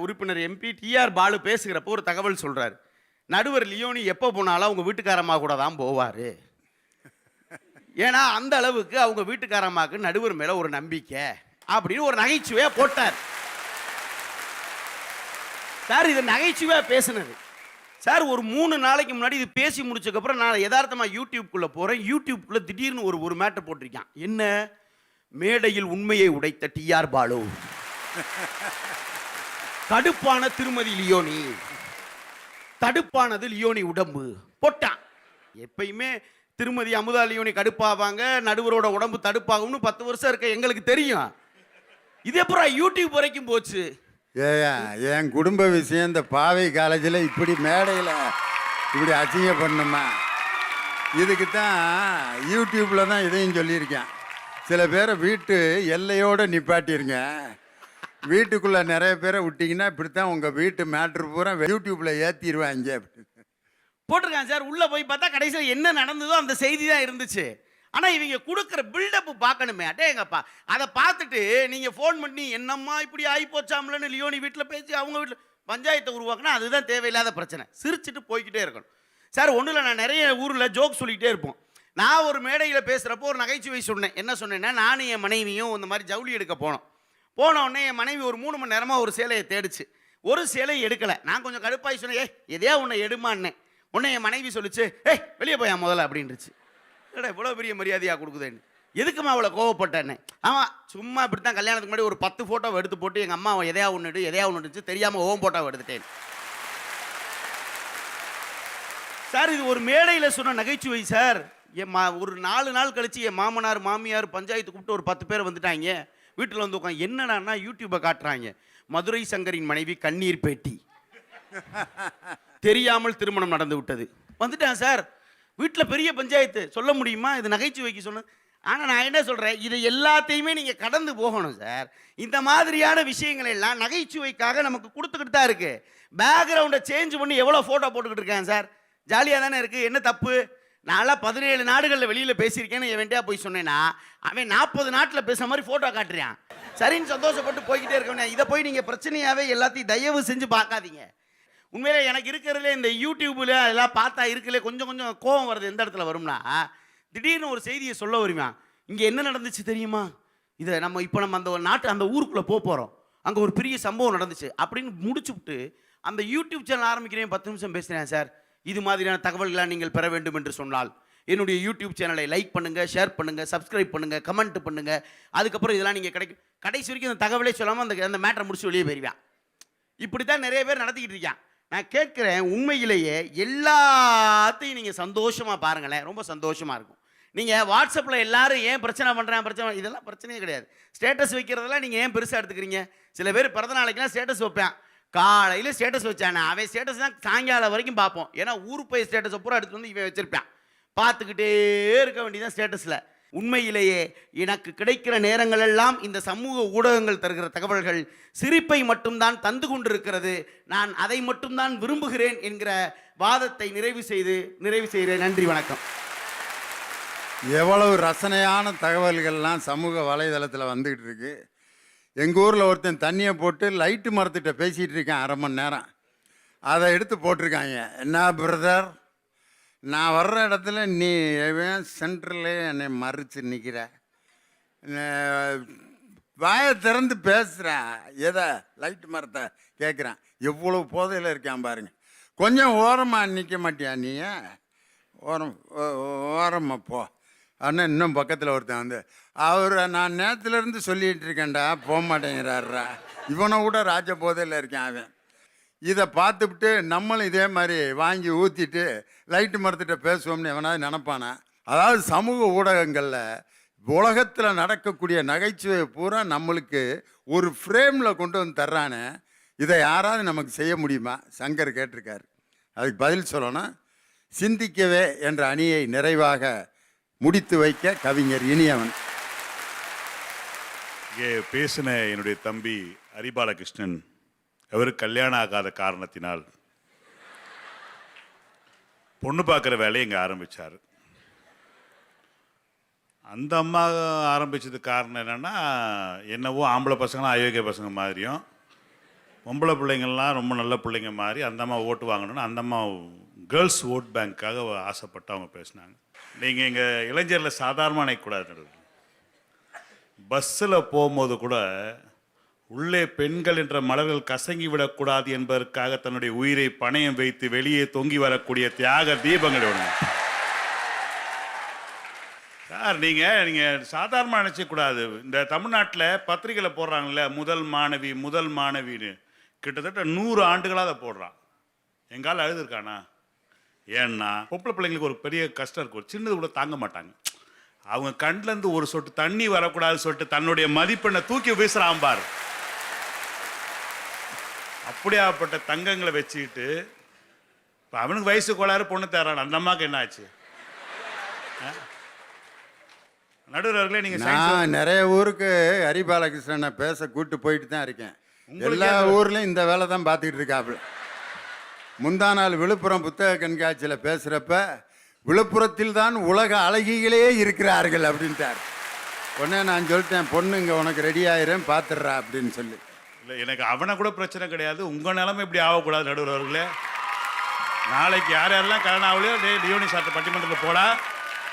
Speaker 5: உறுப்பினர் எம்பி டிஆர் பாலு பேசுகிறப்போ ஒரு தகவல் சொல்கிறார். நடுவர் லியோனி எப்போ போனாலும் அவங்க வீட்டுக்காரமாக கூட தான் போவார். ஏன்னா அந்த அளவுக்கு அவங்க வீட்டுக்காரம்மாக்கு நடுவர் மேல ஒரு நம்பிக்கை அப்படின்னு ஒரு நகைச்சுவையா போட்டார் சார். இது நகைச்சுவையா பேசுனது சார். ஒரு 3 நாளைக்கு முன்னாடி இது பேசி முடிச்சதுக்கப்புறம் நான் யதார்த்தமா யூடியூப்குள்ள போறேன். யூடியூப்குள்ள திடீர்னு ஒரு மேட்டர் போட்டிருக்கான். என்ன? மேடையில் உண்மையை உடைத்த டிஆர் பாலு, கடுப்பான திருமதி லியோனி, தடுப்பானது லியோனி உடம்பு போட்டான். எப்பயுமே திருமதி அமுதா லியோனி கடுப்பாவாங்க, நடுவரோட உடம்பு தடுப்பாகும்னு 10 வருஷம் இருக்க எங்களுக்கு தெரியும். இது அப்புறம் யூடியூப் வரைக்கும் போச்சு.
Speaker 1: ஏயா என் குடும்ப விஷயம் இந்த பாவை காலேஜில் இப்படி மேடையில் இப்படி அசிங்க பண்ணுமா? இதுக்கு தான் யூடியூப்பில் தான் இதையும் சொல்லியிருக்கேன். சில பேரை வீட்டு எல்லையோடு நிப்பாட்டிருங்க. வீட்டுக்குள்ளே நிறைய பேரை விட்டிங்கன்னா இப்படித்தான் உங்கள் வீட்டு மேட்ரு பூரா யூடியூப்பில் ஏற்றிடுவாங்க
Speaker 5: போட்டிருக்காங்க சார். உள்ளே போய் பார்த்தா கடைசியில் என்ன நடந்ததோ அந்த செய்தி தான் இருந்துச்சு. ஆனால் இவங்க கொடுக்குற பில்டப் பார்க்கணுமே. அடேங்கப்பா, அதை பார்த்துட்டு நீங்கள் ஃபோன் பண்ணி என்னம்மா இப்படி ஆகி போச்சாமலன்னு லியோனி வீட்டில் பேசி அவங்க வீட்டில் பஞ்சாயத்தை உருவாக்குனா அதுதான் தேவையில்லாத பிரச்சனை. சிரிச்சுட்டு போய்கிட்டே இருக்கணும் சார். ஒன்றும் இல்லை, நான் நிறைய ஊரில் ஜோக் சொல்லிக்கிட்டே இருப்போம். நான் ஒரு மேடையில் பேசுகிறப்போ ஒரு நகைச்சுவை சொன்னேன். என்ன சொன்னேன்னா, நானும் என் மனைவியும் இந்த மாதிரி ஜவுளி எடுக்க போன உடனே என் மனைவி ஒரு 3 மணி நேரமாக ஒரு சேலையை தேடிச்சு. ஒரு சேலை எடுக்கலை. நான் கொஞ்சம் கடுப்பாகி சொன்னேன், எதையா உன்னை எடுமான்னே. உடனே என் மனைவி சொல்லிச்சு, வெளியே போயா முதல்ல அப்படின்னுச்சு. ஏடா இவ்வளோ பெரிய மரியாதையாக கொடுக்குதேன்னு. எதுக்குமா அவ்வளோ கோவப்பட்டேன்னு? ஆமாம், சும்மா இப்படி தான் கல்யாணத்துக்கு முன்னாடி ஒரு 10 ஃபோட்டோவை எடுத்து போட்டு எங்கள் அம்மா எதையா ஒன்று தெரியாமல் ஓம் ஃபோட்டோவை எடுத்துட்டேன் சார். இது ஒரு மேடையில் சொன்ன நகைச்சுவை சார். ஒரு 4 நாள் கழிச்சு என் மாமனார் மாமியார் பஞ்சாயத்து கூப்பிட்டு ஒரு 10 பேர் வந்துட்டாங்க. வீட்டில் வந்து உட்காந்து என்னடான்னா யூடியூப்பை காட்டுறாங்க. மதுரை சங்கரின் மனைவி கண்ணீர் பேட்டி, தெரியாமல் திருமணம் நடந்து விட்டது. வந்துட்டான் சார். வீட்டில் பெரிய பஞ்சாயத்து. சொல்ல முடியுமா? இது நகைச்சுவைக்கு சொன்ன. ஆனால் நான் என்ன சொல்கிறேன், இது எல்லாத்தையுமே நீங்கள் கடந்து போகணும் சார். இந்த மாதிரியான விஷயங்கள் எல்லாம் நகைச்சுவைக்காக நமக்கு கொடுத்துக்கிட்டு தான் இருக்குது. பேக்ரவுண்டை சேஞ்ச் பண்ணி எவ்வளோ ஃபோட்டோ போட்டுக்கிட்டு இருக்கேன் சார். ஜாலியாக தானே இருக்குது. என்ன தப்பு? நான்லாம் 17 நாடுகளில் வெளியில் பேசியிருக்கேன்னு எவன்டா போய் சொன்னேன்னா அவன் 40 நாட்டில் பேசுகிற மாதிரி ஃபோட்டோ காட்டுறான். சரின்னு சந்தோஷப்பட்டு போய்கிட்டே இருக்கணும். இதை போய் நீங்கள் பிரச்சனையாகவே எல்லாத்தையும் தயவு செஞ்சு பார்க்காதீங்க. உண்மையிலே எனக்கு இருக்கிறதுலே இந்த யூடியூப்பில் அதெல்லாம் பார்த்தா இருக்கலே கொஞ்சம் கோவம் வருது. எந்த இடத்துல வரும்னா, திடீர்னு ஒரு செய்தியை சொல்ல வருமா, இங்கே என்ன நடந்துச்சு தெரியுமா, இதை நம்ம அந்த ஊருக்குள்ளே போகிறோம், அங்கே ஒரு பெரிய சம்பவம் நடந்துச்சு அப்படின்னு முடிச்சுவிட்டு அந்த யூடியூப் சேனல் ஆரம்பிக்கிறேன். 10 நிமிஷம் பேசுகிறேன் சார். இது மாதிரியான தகவல்களை நீங்கள் பெற வேண்டும் என்று சொன்னால் என்னுடைய யூடியூப் சேனலை லைக் பண்ணுங்கள், ஷேர் பண்ணுங்கள், சப்ஸ்கிரைப் பண்ணுங்கள், கமெண்ட் பண்ணுங்கள். அதுக்கப்புறம் இதெல்லாம் நீங்கள் கடைசி வரைக்கும் அந்த தகவலே சொல்லாமல் அந்த மேட்டரை முடிச்சு வெளியே போயிருவான். இப்படி தான் நிறைய பேர் நடத்திக்கிட்டு இருக்கான். நான் கேட்குறேன், உண்மையிலேயே எல்லாத்தையும் நீங்கள் சந்தோஷமாக பாருங்களேன், ரொம்ப சந்தோஷமாக இருக்கும். நீங்கள் வாட்ஸ்அப்பில் எல்லாரும் ஏன் பிரச்சனை இதெல்லாம் பிரச்சனையே கிடையாது. ஸ்டேட்டஸ் வைக்கிறதெல்லாம் நீங்கள் ஏன் பெருசாக எடுத்துக்கிறீங்க? சில பேர் பிறந்த நாளைக்கெல்லாம் ஸ்டேட்டஸ் வைப்பேன். காலையில் ஸ்டேட்டஸ் வச்சானே அவன் ஸ்டேட்டஸ் தான் சாயங்காலம் வரைக்கும் பார்ப்போம். ஏன்னா ஊருக்கு போய் ஸ்டேட்டஸை பூரா எடுத்துகிட்டு வந்து இவன் வச்சிருப்பான். பார்த்துக்கிட்டே இருக்க வேண்டியதான் ஸ்டேட்டஸில். உண்மையிலேயே எனக்கு கிடைக்கிற நேரங்களெல்லாம் இந்த சமூக ஊடகங்கள் தருகிற தகவல்கள் சிரிப்பை மட்டும்தான் தந்து கொண்டிருக்கிறது. நான் அதை மட்டும்தான் விரும்புகிறேன் என்கிற வாதத்தை நிறைவு செய்கிறேன். நன்றி, வணக்கம்.
Speaker 1: எவ்வளவு ரசனையான தகவல்கள்லாம் சமூக வலைதளத்தில் வந்துக்கிட்டு இருக்கு. எங்கள் ஊரில் ஒருத்தன் தண்ணியை போட்டு லைட்டு மரத்திட்ட பேசிகிட்டு இருக்கேன் 1/2 மணி நேரம். அதை எடுத்து போட்டிருக்காங்க. என்ன பிரதர், நான் வர்ற இடத்துல நீ சென்டரில் என்னை மறித்து நிற்கிற, வாயை திறந்து பேசுகிற, எதை லைட்டு மரத்தை கேட்குறேன். எவ்வளோ போதையில் இருக்கான் பாருங்க. கொஞ்சம் ஓரமாக நிற்க மாட்டியா நீ? ஓரமாக போ அண்ணன். இன்னும் பக்கத்தில் ஒருத்தன் வந்து, அவரை நான் நேரத்துலேருந்து சொல்லிகிட்டு இருக்கேன்டா, போக மாட்டேங்கிறாரா. இவனை கூட ராஜ போதையில் இருக்கான் அவன். இதை பார்த்துவிட்டு நம்மளும் இதே மாதிரி வாங்கி ஊற்றிட்டு லைட்டு மரத்திட்ட பேசுவோம்னு எவனாவது நினப்பானா? அதாவது சமூக ஊடகங்களில் உலகத்தில் நடக்கக்கூடிய நகைச்சுவை பூரா நம்மளுக்கு ஒரு ஃப்ரேமில் கொண்டு வந்து தர்றானே, இதை யாராவது நமக்கு செய்ய முடியுமா? சங்கர் கேட்டிருக்காரு. அதுக்கு பதில் சொல்லணும், சிந்திக்கவே என்ற அணியை நிறைவாக முடித்து வைக்க கவிஞர் இனியவன்.
Speaker 6: இங்கே பேசின என்னுடைய தம்பி ஹரிபாலகிருஷ்ணன், அவர் கல்யாணம் ஆகாத காரணத்தினால் பொண்ணு பார்க்குற வேலையை இங்கே ஆரம்பித்தார். அந்த அம்மா ஆரம்பித்ததுக்கு காரணம் என்னென்னா, என்னவோ ஆம்பளை பசங்களாம் அயோக்கிய பசங்க மாதிரியும் பொம்பளை பிள்ளைங்கள்லாம் ரொம்ப நல்ல பிள்ளைங்க மாதிரி அந்த அம்மா ஓட்டு வாங்கணும்னு அந்த அம்மா கேர்ள்ஸ் ஓட் பேங்க்காக ஆசைப்பட்டு அவங்க பேசினாங்க. நீங்கள் எங்கள் இளைஞரில் சாதாரணமாக நினைக்கக்கூடாது. பஸ்ஸில் போகும்போது கூட உள்ளே பெண்கள் என்ற மலர்கள் கசங்கி விடக்கூடாது என்பதற்காக தன்னுடைய உயிரை பணயம் வைத்து வெளியே தொங்கி வரக்கூடிய தியாக தீபங்கள் ஒன்று. சார் நீங்கள் சாதாரணமாக நினச்சக்கூடாது. இந்த தமிழ்நாட்டில் பத்திரிகையில் போடுறாங்கல்ல முதல் மாணவின்னு, கிட்டத்தட்ட 100 ஆண்டுகளாக அதை போடுறான். எங்கால அழுதுருக்கானா? ஏன்னா பொம்பளை பிள்ளைங்களுக்கு ஒரு பெரிய கஷ்டம் இருக்கும், ஒரு சின்னது கூட தாங்க மாட்டாங்க. அவங்க கண்ணிலேருந்து ஒரு சொட்டு தண்ணி வரக்கூடாது சொல்லிட்டு தன்னுடைய மதிப்பெண்ணை தூக்கி வீசுறான் பார். அப்படியாப்பட்ட தங்கங்களை வச்சுக்கிட்டு இப்போ அவனுக்கு வயசு கோளாறு பொண்ணு தரான். அந்த அம்மாவுக்கு என்ன ஆச்சு? நடுவர்களே, நீங்க
Speaker 1: நான் நிறைய ஊருக்கு ஹரிபாலகிருஷ்ணனை பேச கூட்டு போயிட்டு தான் இருக்கேன். எல்லா ஊர்லயும் இந்த வேலை தான் பார்த்துக்கிட்டு இருக்காப்புல. முந்தா நாள் விழுப்புரம் புத்தக கண்காட்சியில் பேசுகிறப்ப விழுப்புரத்தில் தான் உலக அழகிகளே இருக்கிறார்கள் அப்படின்ட்டார். உடனே நான் சொல்லிட்டேன், பொண்ணுங்க உனக்கு ரெடி ஆயிரும் பார்த்துடுறா அப்படின்னு சொல்லி.
Speaker 6: இல்லை, எனக்கு அவனை கூட பிரச்சனை கிடையாது. உங்கள் நிலைமை இப்படி ஆகக்கூடாது நடுவர்களே. நாளைக்கு யார் யாரெல்லாம் கல்யாணம் ஆகலையோ டியோனி சார்ட்ட பட்டிமன்றத்தில் போடா,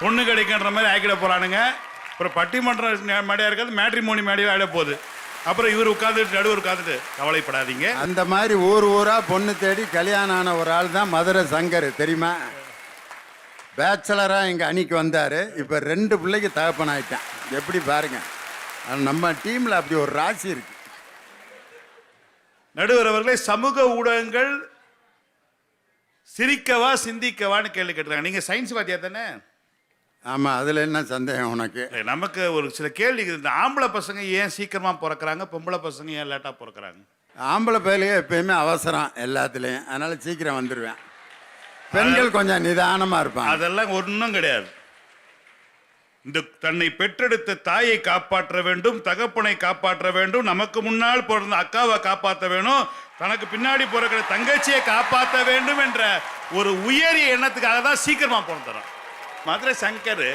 Speaker 6: பொண்ணு கிடைக்கின்ற மாதிரி ஆக்கிட போகிறானுங்க. அப்புறம் பட்டிமன்றம் மேடையாக இருக்காது, மேட்ரிமோனி மேடையாக ஆகிட போகுது. அப்புறம் இவர் உட்காந்துட்டு நடுவர் உட்காந்துட்டு கவலைப்படாதீங்க.
Speaker 1: அந்த மாதிரி ஊரா பொண்ணு தேடி கல்யாணம் ஆன ஒரு ஆள் தான் மதுரை சங்கர், தெரியுமா? பேச்சலராக எங்கள் அணிக்கு வந்தார். இப்போ 2 பிள்ளைக்கு தகப்பன் ஆயிட்டான். எப்படி பாருங்க, நம்ம டீமில் அப்படி ஒரு ராசி இருக்கு.
Speaker 6: நடுவர் அவர்களே, சமூக ஊடகங்கள் சிரிக்கவா சிந்திக்கவான்னு கேள்வி கேட்டுறாங்க. நீங்கள் சயின்ஸ் வாத்தியா தானே?
Speaker 1: ஆமாம், அதில் என்ன சந்தேகம் உனக்கு?
Speaker 6: நமக்கு ஒரு சில கேள்வி. இந்த ஆம்பளை பசங்க ஏன் சீக்கிரமாக பிறக்கிறாங்க, பொம்பளை பசங்க ஏன் லேட்டாக பிறக்கிறாங்க?
Speaker 1: ஆம்பளை பயிலுக்கு எப்பயுமே அவசரம் எல்லாத்துலேயும், அதனால சீக்கிரம் வந்துடுவேன். பெண்கள் கொஞ்சம் நிதானமாக இருப்பாங்க.
Speaker 6: அதெல்லாம் ஒன்றும் கிடையாது. இந்த தன்னை பெற்றெடுத்த தாயை காப்பாற்ற வேண்டும், தகப்பனை காப்பாற்ற வேண்டும், நமக்கு முன்னால் பிறந்த அக்காவை காப்பாற்ற வேணும், தனக்கு பின்னாடி பிறக்கிற தங்கச்சியை காப்பாற்ற வேண்டும் என்ற ஒரு உயரிய எண்ணத்துக்காக தான் சீக்கிரமாக பிறந்துடும். மதுரை சங்கர்,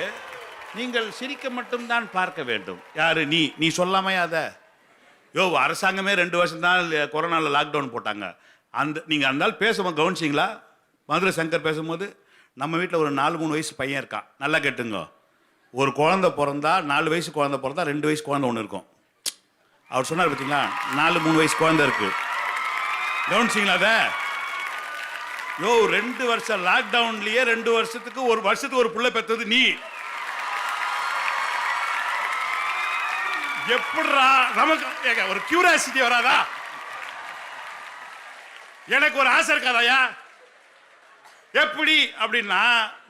Speaker 6: நீங்கள் சிரிக்க மட்டும்தான் பார்க்க வேண்டும். யாரு நீ சொல்லாமையா அதை? அரசாங்கமே 2 வருஷம் தான் கொரோனாவில் லாக்டவுன் போட்டாங்க. நீங்கள் அந்த நாள் பேசும்போது கவனிச்சிங்களா? மதுரை சங்கர் பேசும்போது, நம்ம வீட்டில் ஒரு 4-3 வயசு பையன் இருக்கான். நல்லா கேட்டுங்க, ஒரு குழந்தை பிறந்தா 4 வயசு குழந்தை பிறந்தா 2 வயசு குழந்தை ஒன்று இருக்கும். அவர் சொன்னார் பார்த்தீங்களா, 4-3 வயசு குழந்தை இருக்கு. கவனிச்சிங்களா அதை? 2 வருஷம் லாக்டவுன்லயே 2 வருஷத்துக்கு ஒரு புள்ள பெற்றது நீ. எப்படிரா நமக்கு ஒரு கியூரியாசிட்டி வராதா? எனக்கு ஒரு ஆசை இருக்காதாயா? எப்படி அப்படின்னா,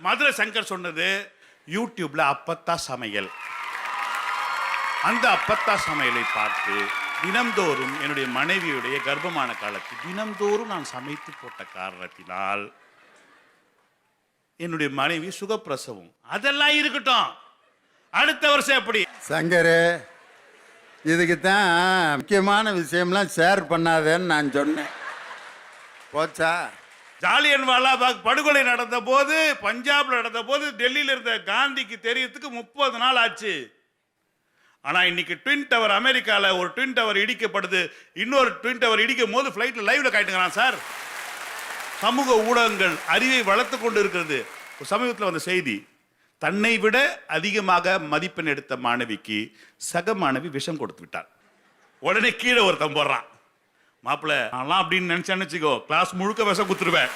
Speaker 6: மதுரை சங்கர் சொன்னது யூடியூப்ல அப்பத்தா சமையல். அந்த அப்பத்தா சமையலை பார்த்து தினம்தோறும் என்னுடைய மனைவியுடைய கர்ப்பமான காலத்தில் தினம்தோறும் நான் சமைத்து போட்ட காரணத்தினால் என்னுடைய மனைவி சுகப்பிரசவம். அதெல்லாம் இருக்கட்டும், அடுத்த வருஷம் எப்படி?
Speaker 1: சங்கரு, இதுக்கு தான் முக்கியமான விஷயம்லாம் ஷேர் பண்ணாதேன்னு நான் சொன்னேன். போச்சா?
Speaker 6: ஜாலியன் வாலாபாக் படுகொலை நடந்த போது, பஞ்சாப்ல நடந்த போது, டெல்லியில் இருந்த காந்திக்கு தெரியறதுக்கு 30 நாள் ஆச்சு. ஆனா இன்னைக்கு ட்வின் டவர், அமெரிக்கால ஒரு ட்வின் டவர் இடிக்கப்படுது, இன்னொரு ட்வின் டவர் இடிக்கும் போது ஃபிளைட்ல லைவ்ல காட்டுகிறான் சார். சமூக ஊடகங்கள் அறிவை வளர்த்து கொண்டு இருக்கிறது. சமீபத்தில் வந்த செய்தி, தன்னை விட அதிகமாக மதிப்பெண் எடுத்த மாணவிக்கு சக மாணவி விஷம் கொடுத்து விட்டார். உடனே கீழே ஒருத்தன் போடுறான், மாப்பிள்ள நான்லாம் அப்படின்னு நினைச்சேன்னு வச்சுக்கோ, கிளாஸ் முழுக்க விஷம் குத்துருவேன்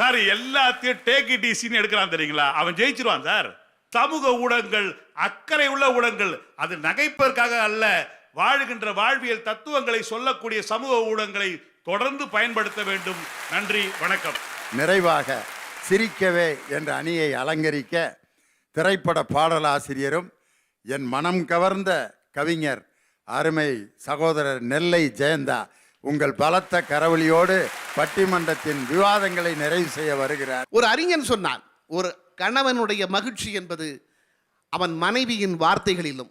Speaker 6: சார். எல்லாத்தையும் டேக் இட் ஈஸின்னு எடுக்கிறான் தெரியுங்களா? அவன் ஜெயிச்சிருவான் சார். சமூக ஊடகங்கள் அக்கறை உள்ள ஊடகங்கள், அது நகைப்பதற்காக அல்ல, வாழுகின்ற வாழ்வியல் தத்துவங்களை சொல்லக்கூடிய சமூக ஊடகங்களை தொடர்ந்து பயன்படுத்த வேண்டும். நன்றி, வணக்கம்.
Speaker 1: நிறைவாக சிரிக்கவே என்ற அணியை அலங்கரிக்க திரைப்பட பாடலாசிரியரும் என் மனம் கவர்ந்த கவிஞர் அருமை சகோதரர் நெல்லை ஜெயந்தா உங்கள் பலத்த கரவொலியோடு பட்டிமன்றத்தின் விவாதங்களை நிறைவு செய்ய வருகிறார்.
Speaker 7: ஒரு அறிஞன் சொன்னான், ஒரு கணவனுடைய மகிழ்ச்சி என்பது அவன் மனைவியின் வார்த்தைகளிலும்,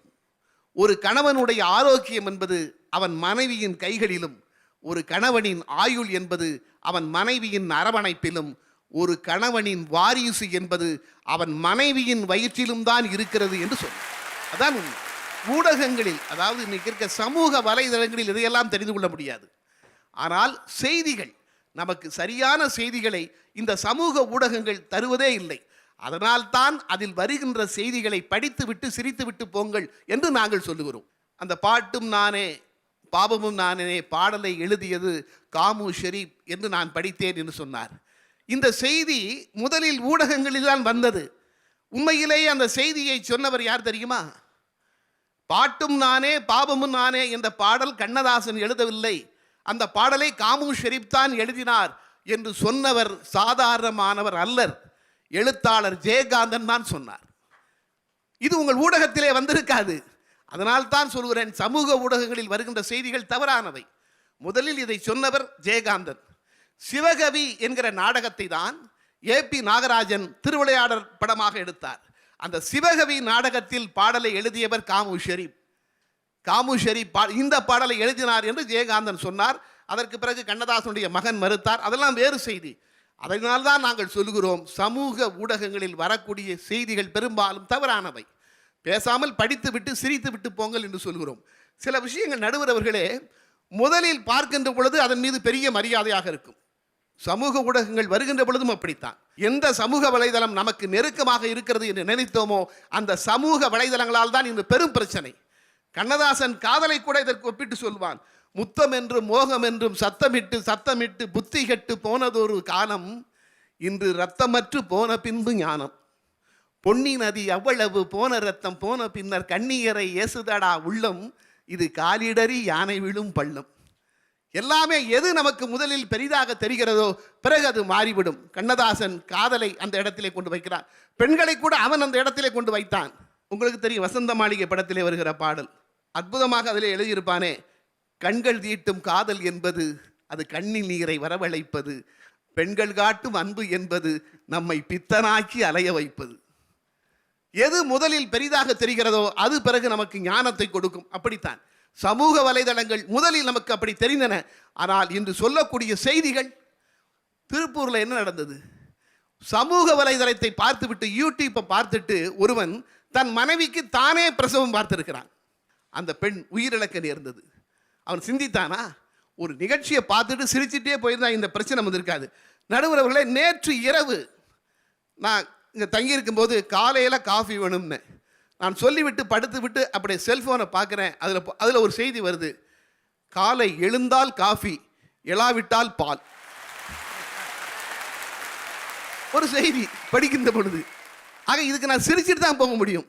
Speaker 7: ஒரு கணவனுடைய ஆரோக்கியம் என்பது அவன் மனைவியின் கைகளிலும், ஒரு கணவனின் ஆயுள் என்பது அவன் மனைவியின் அரவணைப்பிலும், ஒரு கணவனின் வாரிசு என்பது அவன் மனைவியின் வயிற்றிலும் தான் இருக்கிறது என்று சொன்னான். அதான் ஊடகங்களில், அதாவது இன்னைக்கு இருக்க சமூக வலைதளங்களில் இதையெல்லாம் தெரிந்து கொள்ள முடியாது. ஆனால் செய்திகள், நமக்கு சரியான செய்திகளை இந்த சமூக ஊடகங்கள் தருவதே இல்லை. அதனால்தான் அதில் வருகின்ற செய்திகளை படித்துவிட்டு சிரித்துவிட்டு போங்கள் என்று நாங்கள் சொல்லுகிறோம். அந்த பாட்டும் நானே பாவமும் நானே பாடலை எழுதியது காமு ஷெரீப் என்று நான் படித்தேன் என்று சொன்னார். இந்த செய்தி முதலில் ஊடகங்களில் தான் வந்தது. உண்மையிலேயே அந்த செய்தியை சொன்னவர் யார் தெரியுமா? பாட்டும் நானே பாவமும் நானே என்ற பாடல் கண்ணதாசன் எழுதவில்லை, அந்த பாடலை காமு ஷெரீப் தான் எழுதினார் என்று சொன்னவர் சாதாரணமானவர் அல்லர், எழுத்தாளர் ஜெயகாந்தன் தான் சொன்னார். இது உங்கள் ஊடகத்திலே வந்திருக்காது. அதனால் தான் சொல்கிறேன், சமூக ஊடகங்களில் வருகின்ற செய்திகள் தவறானவை. முதலில் இதை சொன்னவர் ஜெயகாந்தன். சிவகவி என்கிற நாடகத்தை தான் ஏபி நாகராஜன் திருவிளையாடல் படமாக எடுத்தார். அந்த சிவகவி நாடகத்தில் பாடலை எழுதியவர் காமு ஷெரீப். காமு ஷெரீப் இந்த பாடலை எழுதினார் என்று ஜெயகாந்தன் சொன்னார். அதற்கு பிறகு கண்ணதாசனுடைய மகன் மறுத்தார். அதெல்லாம் வேறு செய்தி. அதனால்தான் நாங்கள் சொல்கிறோம், சமூக ஊடகங்களில் வரக்கூடிய செய்திகள் பெரும்பாலும் தவறானவை. பேசாமல் படித்து விட்டு சிரித்து விட்டு போங்கள் என்று சொல்கிறோம். சில விஷயங்கள் நடுவர் அவர்களே முதலில் பார்க்கின்ற பொழுது அதன் மீது பெரிய மரியாதையாக இருக்கும். சமூக ஊடகங்கள் வருகின்ற பொழுதும் அப்படித்தான். எந்த சமூக வலைதளம் நமக்கு நெருக்கமாக இருக்கிறது என்று நினைத்தோமோ அந்த சமூக வலைதளங்களால் தான் இந்த பெரும் பிரச்சனை. கண்ணதாசன் காதலை கூட இதற்கு ஒப்பிட்டு சொல்வான். முத்தம் என்றும் மோகம் என்றும் சத்தமிட்டு புத்தி கெட்டு போனதொரு காலம், இன்று ரத்தமற்று போன பின்பு ஞானம். பொன்னி நதி அவ்வளவு போன ரத்தம் போன பின்னர் கண்ணீரை ஏசுதடா உள்ளம், இது காலிடறி யானை விழும் பள்ளம். எல்லாமே எது நமக்கு முதலில் பெரிதாக தெரிகிறதோ பிறகு அது மாறிவிடும். கண்ணதாசன் காதலை அந்த இடத்திலே கொண்டு வைக்கிறான். பெண்களை கூட அவன் அந்த இடத்திலே கொண்டு வைத்தான். உங்களுக்கு தெரியும், வசந்த மாளிகை படத்திலே வருகிற பாடல் அற்புதமாக அதிலே எழுதியிருப்பானே, கண்கள் தீட்டும் காதல் என்பது அது கண்ணில் நீரை வரவழைப்பது, பெண்கள் காட்டும் அன்பு என்பது நம்மை பித்தனாக்கி அலைய வைப்பது. எது முதலில் பெரிதாக தெரிகிறதோ அது பிறகு நமக்கு ஞானத்தை கொடுக்கும். அப்படித்தான் சமூக வலைதளங்கள் முதலில் நமக்கு அப்படி தெரிந்தன. ஆனால் இன்று சொல்லக்கூடிய செய்திகள், திருப்பூரில் என்ன நடந்தது? சமூக வலைதளத்தை பார்த்துவிட்டு யூடியூப்பை பார்த்துட்டு ஒருவன் தன் மனைவிக்கு தானே பிரசவம் பார்த்திருக்கிறான். அந்த பெண் உயிரிழக்க நேர்ந்தது. அவன் சிந்தித்தானா? ஒரு நிகழ்ச்சியை பார்த்துட்டு சிரிச்சுட்டே போயிருந்தா இந்த பிரச்சனை வந்திருக்காது. நடுவர் அவர்களே, நேற்று இரவு நான் இங்கே தங்கியிருக்கும் போது காலையில் காஃபி வேணும்னு நான் சொல்லிவிட்டு படுத்து விட்டு அப்படியே செல்ஃபோனை பார்க்குறேன். அதில் ஒரு செய்தி வருது, காலை எழுந்தால் காஃபி, எழாவிட்டால் பால். ஒரு செய்தி படிக்கின்ற பொழுது, ஆக இதுக்கு நான் சிரிச்சுட்டு தான் போக முடியும்.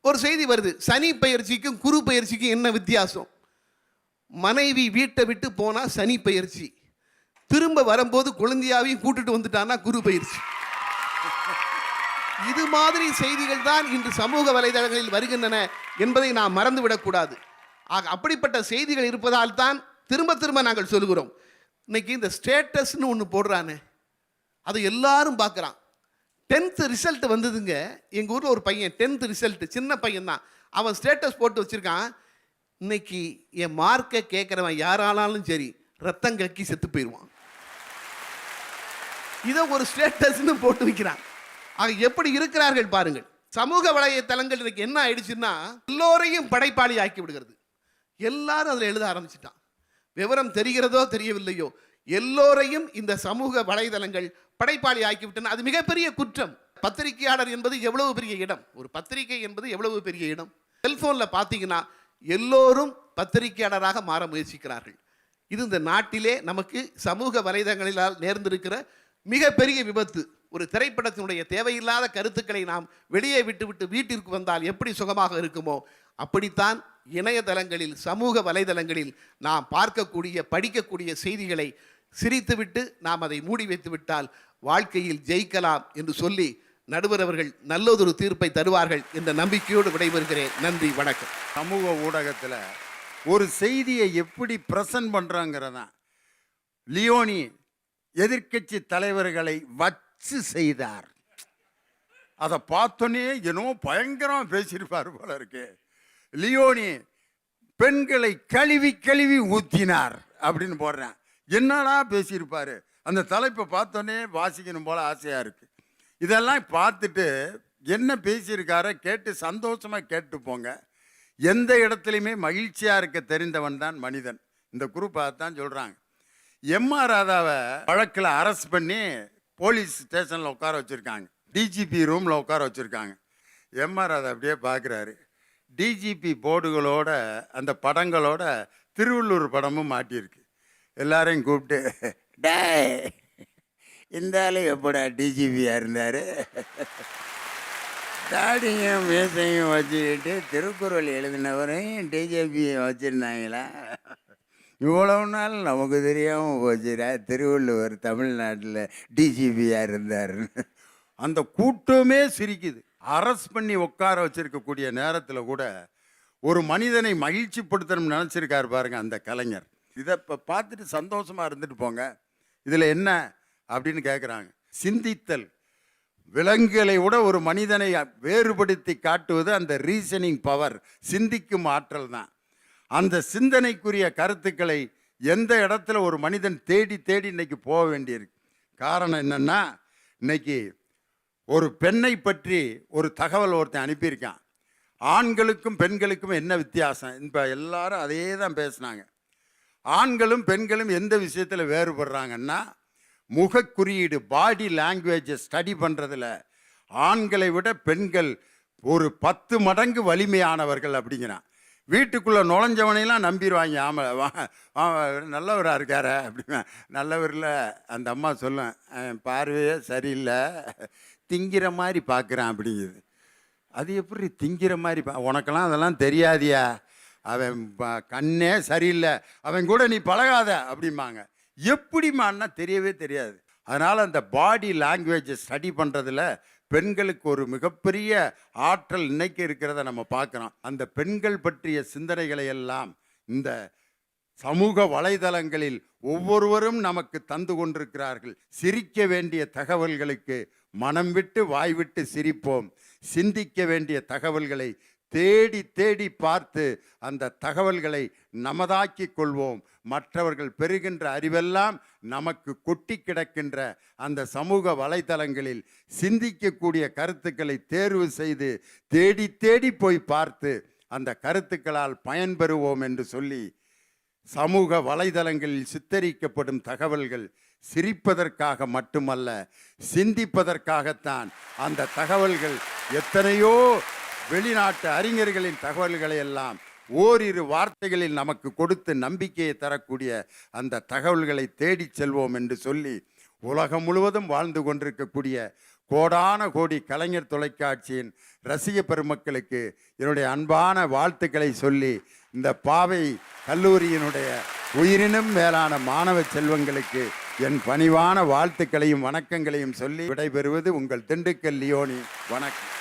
Speaker 7: ஒரு செய்தி வருது, சனி பயிற்சிக்கும் குரு பயிற்சிக்கும் என்ன வித்தியாசம்? மனைவி வீட்டை விட்டு போனால் சனி பயிற்சி, திரும்ப வரும்போது குழந்தையாவையும் கூட்டுட்டு வந்துட்டான்னா குரு பயிற்சி. இது மாதிரி செய்திகள் தான் இன்று சமூக வலைதளங்களில் வருகின்றன என்பதை நாம் மறந்துவிடக்கூடாது. ஆக அப்படிப்பட்ட செய்திகள் இருப்பதால் தான் திரும்ப திரும்ப நாங்கள் சொல்கிறோம். இன்னைக்கு இந்த ஸ்டேட்டஸ்னு ஒன்று போடுறானே, அது எல்லாரும் பார்க்குறான். 10th ரிசல்ட் வந்ததுங்க. எங்கள் ஊரில் ஒரு பையன் 10th ரிசல்ட், சின்ன பையன் தான். அவன் ஸ்டேட்டஸ் போட்டு வச்சுருக்கான், இன்னைக்கு என் மார்க்கை கேட்குறவன் யாரானாலும் சரி ரத்தம் கக்கி செத்து போயிடுவான். இதை ஒரு ஸ்டேட்டஸ்ன்னு போட்டு வைக்கிறான். ஆக எப்படி இருக்கிறார்கள் பாருங்கள். சமூக வலைத்தளங்கள் இன்னைக்கு என்ன ஆயிடுச்சுன்னா எல்லோரையும் படைப்பாளி ஆக்கி விடுகிறது. எல்லாரும் அதில் எழுத ஆரம்பிச்சிட்டான். விவரம் தெரிகிறதோ தெரியவில்லையோ, எல்லோரையும் இந்த சமூக வலைதளங்கள் படைப்பாளி ஆக்கிவிட்டன. அது மிகப்பெரிய குற்றம். பத்திரிகையாளர் என்பது எவ்வளவு பெரிய இடம், ஒரு பத்திரிகை என்பது எவ்வளவு பெரிய இடம். செல்போனில் பார்த்தீங்கன்னா எல்லோரும் பத்திரிகையாளராக மாற முயற்சிக்கிறார்கள். இது இந்த நாட்டிலே நமக்கு சமூக வலைதளங்களால் நேர்ந்திருக்கிற மிகப்பெரிய விபத்து. ஒரு திரைப்படத்தினுடைய தேவையில்லாத கருத்துக்களை நாம் வெளியே விட்டுவிட்டு வீட்டிற்கு வந்தால் எப்படி சுகமாக இருக்குமோ அப்படித்தான் இணையதளங்களில் சமூக வலைதளங்களில் நாம் பார்க்கக்கூடிய படிக்கக்கூடிய செய்திகளை சிரித்துவிட்டு நாம் அதை மூடி வைத்து விட்டால் வாழ்க்கையில் ஜெயிக்கலாம் என்று சொல்லி நடுவர் அவர்கள் நல்லதொரு தீர்ப்பை தருவார்கள் என்ற நம்பிக்கையோடு விடைபெறுகிறேன். நன்றி, வணக்கம்.
Speaker 1: சமூக ஊடகத்தில் ஒரு செய்தியை எப்படி பிரசன்ட் பண்ணுறாங்கிறதான். லியோனி எதிர்க்கட்சி தலைவர்களை வச்சு செய்தார். அதை பார்த்தோன்னே என்னமோ பயங்கரமாக பேசியிருப்பார் போல இருக்கு. லியோனி பெண்களை கழுவி கழுவி ஊத்தினார் அப்படின்னு போடுறேன். என்னடா பேசியிருப்பாரு, அந்த தலைப்பை பார்த்தோன்னே வாசிக்கணும் போல ஆசையா இருக்கு. இதெல்லாம் பார்த்துட்டு என்ன பேசியிருக்கார கேட்டு சந்தோஷமா கேட்டு போங்க. எந்த இடத்துலையுமே மகிழ்ச்சியா இருக்க தெரிந்தவன் தான் மனிதன். இந்த குரூப் தான் சொல்றாங்க. எம்ஆர் ராதாவை வழக்கில் அரெஸ்ட் பண்ணி போலீஸ் ஸ்டேஷனில் உட்கார வச்சுருக்காங்க, டிஜிபி ரூமில் உட்கார வச்சுருக்காங்க. எம்ஆர் ராதா அப்படியே பார்க்குறாரு. டிஜிபி போர்டுகளோட அந்த படங்களோட திருவள்ளூர் படமும் மாட்டியிருக்கு. எல்லாரையும் கூப்பிட்டு, டே இந்த ஆளு எப்படா டிஜிபியாக இருந்தார், தாடியும் மீசையும் வச்சுக்கிட்டு திருக்குறள் எழுதினவரையும் டிஜிபியை வச்சுருந்தாங்களா, இவ்வளவு நாள் நமக்கு தெரியாமல் போச்சுடா திருவள்ளுவர் தமிழ்நாட்டில் டிஜிபியாக இருந்தார். அந்த கூட்டமே சிரிக்குது. அரெஸ்ட் பண்ணி உட்கார வச்சிருக்கக்கூடிய நேரத்தில் கூட ஒரு மனிதனை மகிழ்ச்சிப்படுத்தணும்னு நினச்சிருக்காரு பாருங்க அந்த கலைஞர். இதை இப்போ பார்த்துட்டு சந்தோஷமாக இருந்துட்டு போங்க, இதில் என்ன அப்படின்னு கேட்குறாங்க. சிந்தித்தல், விலங்குகளை விட ஒரு மனிதனை வேறுபடுத்தி காட்டுவது அந்த ரீசனிங் பவர், சிந்திக்கும் ஆற்றல் தான். அந்த சிந்தனைக்குரிய கருத்துக்களை எந்த இடத்துல ஒரு மனிதன் தேடி தேடி இன்னைக்கு போக வேண்டியிருக்கு. காரணம் என்னன்னா, இன்னைக்கு ஒரு பெண்ணை பற்றி ஒரு தகவல் ஒருத்தன் அனுப்பியிருக்கான். ஆண்களுக்கும் பெண்களுக்கும் என்ன வித்தியாசம்? இப்போ எல்லாரும் அதே தான் பேசுனாங்க. ஆண்களும் பெண்களும் எந்த விஷயத்தில் வேறுபடுறாங்கன்னா, முகக்குறியீடு, பாடி லாங்குவேஜை ஸ்டடி பண்ணுறதுல ஆண்களை விட பெண்கள் ஒரு 10 மடங்கு வலிமையானவர்கள் அப்படிங்கிறான். வீட்டுக்குள்ளே நுழைஞ்சவனையெல்லாம் நம்பிடுவாங்க. ஆமாம் நல்லவராக இருக்கார அப்படின்னா, நல்லவரில் அந்த அம்மா சொல்லும், பார்வையே சரியில்லை, திங்கிற மாதிரி பார்க்குறான் அப்படிங்குது. அது எப்படி திங்கிற மாதிரி உனக்கெல்லாம் அதெல்லாம் தெரியாதியா, அவன் கண்ணே சரியில்லை, அவன் கூட நீ பழகாத அப்படிம்பாங்க. எப்படிமான்னா தெரியவே தெரியாது. அதனால் அந்த பாடி லாங்குவேஜை ஸ்டடி பண்ணுறதுல பெண்களுக்கு ஒரு மிகப்பெரிய ஆற்றல் இன்னைக்கு இருக்கிறத நம்ம பார்க்குறோம். அந்த பெண்கள் பற்றிய சிந்தனைகளை எல்லாம் இந்த சமூக வலைதளங்களில் ஒவ்வொருவரும் நமக்கு தந்து கொண்டிருக்கிறார்கள். சிரிக்க வேண்டிய தகவல்களுக்கு மனம் விட்டு வாய் விட்டு சிரிப்போம். சிந்திக்க வேண்டிய தகவல்களை தேடி தேடி பார்த்து அந்த தகவல்களை நமதாக்கி கொள்வோம். மற்றவர்கள் பெறுகின்ற அறிவெல்லாம் நமக்கு கொட்டி கிடக்கின்ற அந்த சமூக வலைத்தளங்களில் சிந்திக்கக்கூடிய கருத்துக்களை தேர்வு செய்து தேடி தேடி போய் பார்த்து அந்த கருத்துக்களால் பயன்பெறுவோம் என்று சொல்லி, சமூக வலைதளங்களில் சித்தரிக்கப்படும் தகவல்கள் சிரிப்பதற்காக மட்டுமல்ல, சிந்திப்பதற்காகத்தான். அந்த தகவல்கள் எத்தனையோ வெளிநாட்டு அறிஞர்களின் தகவல்களை எல்லாம் ஓரிரு வார்த்தைகளில் நமக்கு கொடுத்து நம்பிக்கையை தரக்கூடிய அந்த தகவல்களை தேடி செல்வோம் என்று சொல்லி, உலகம் முழுவதும் வாழ்ந்து கொண்டிருக்கக்கூடிய கோடான கோடி கலைஞர் தொலைக்காட்சியின் ரசிக பெருமக்களுக்கு என்னுடைய அன்பான வாழ்த்துக்களை சொல்லி, இந்த பாவை கல்லூரியினுடைய உயிரினும் மேலான மாணவ செல்வங்களுக்கு என் பணிவான வாழ்த்துக்களையும் வணக்கங்களையும் சொல்லி விடைபெறுவது உங்கள் திண்டுக்கல் லியோனி. வணக்கம்.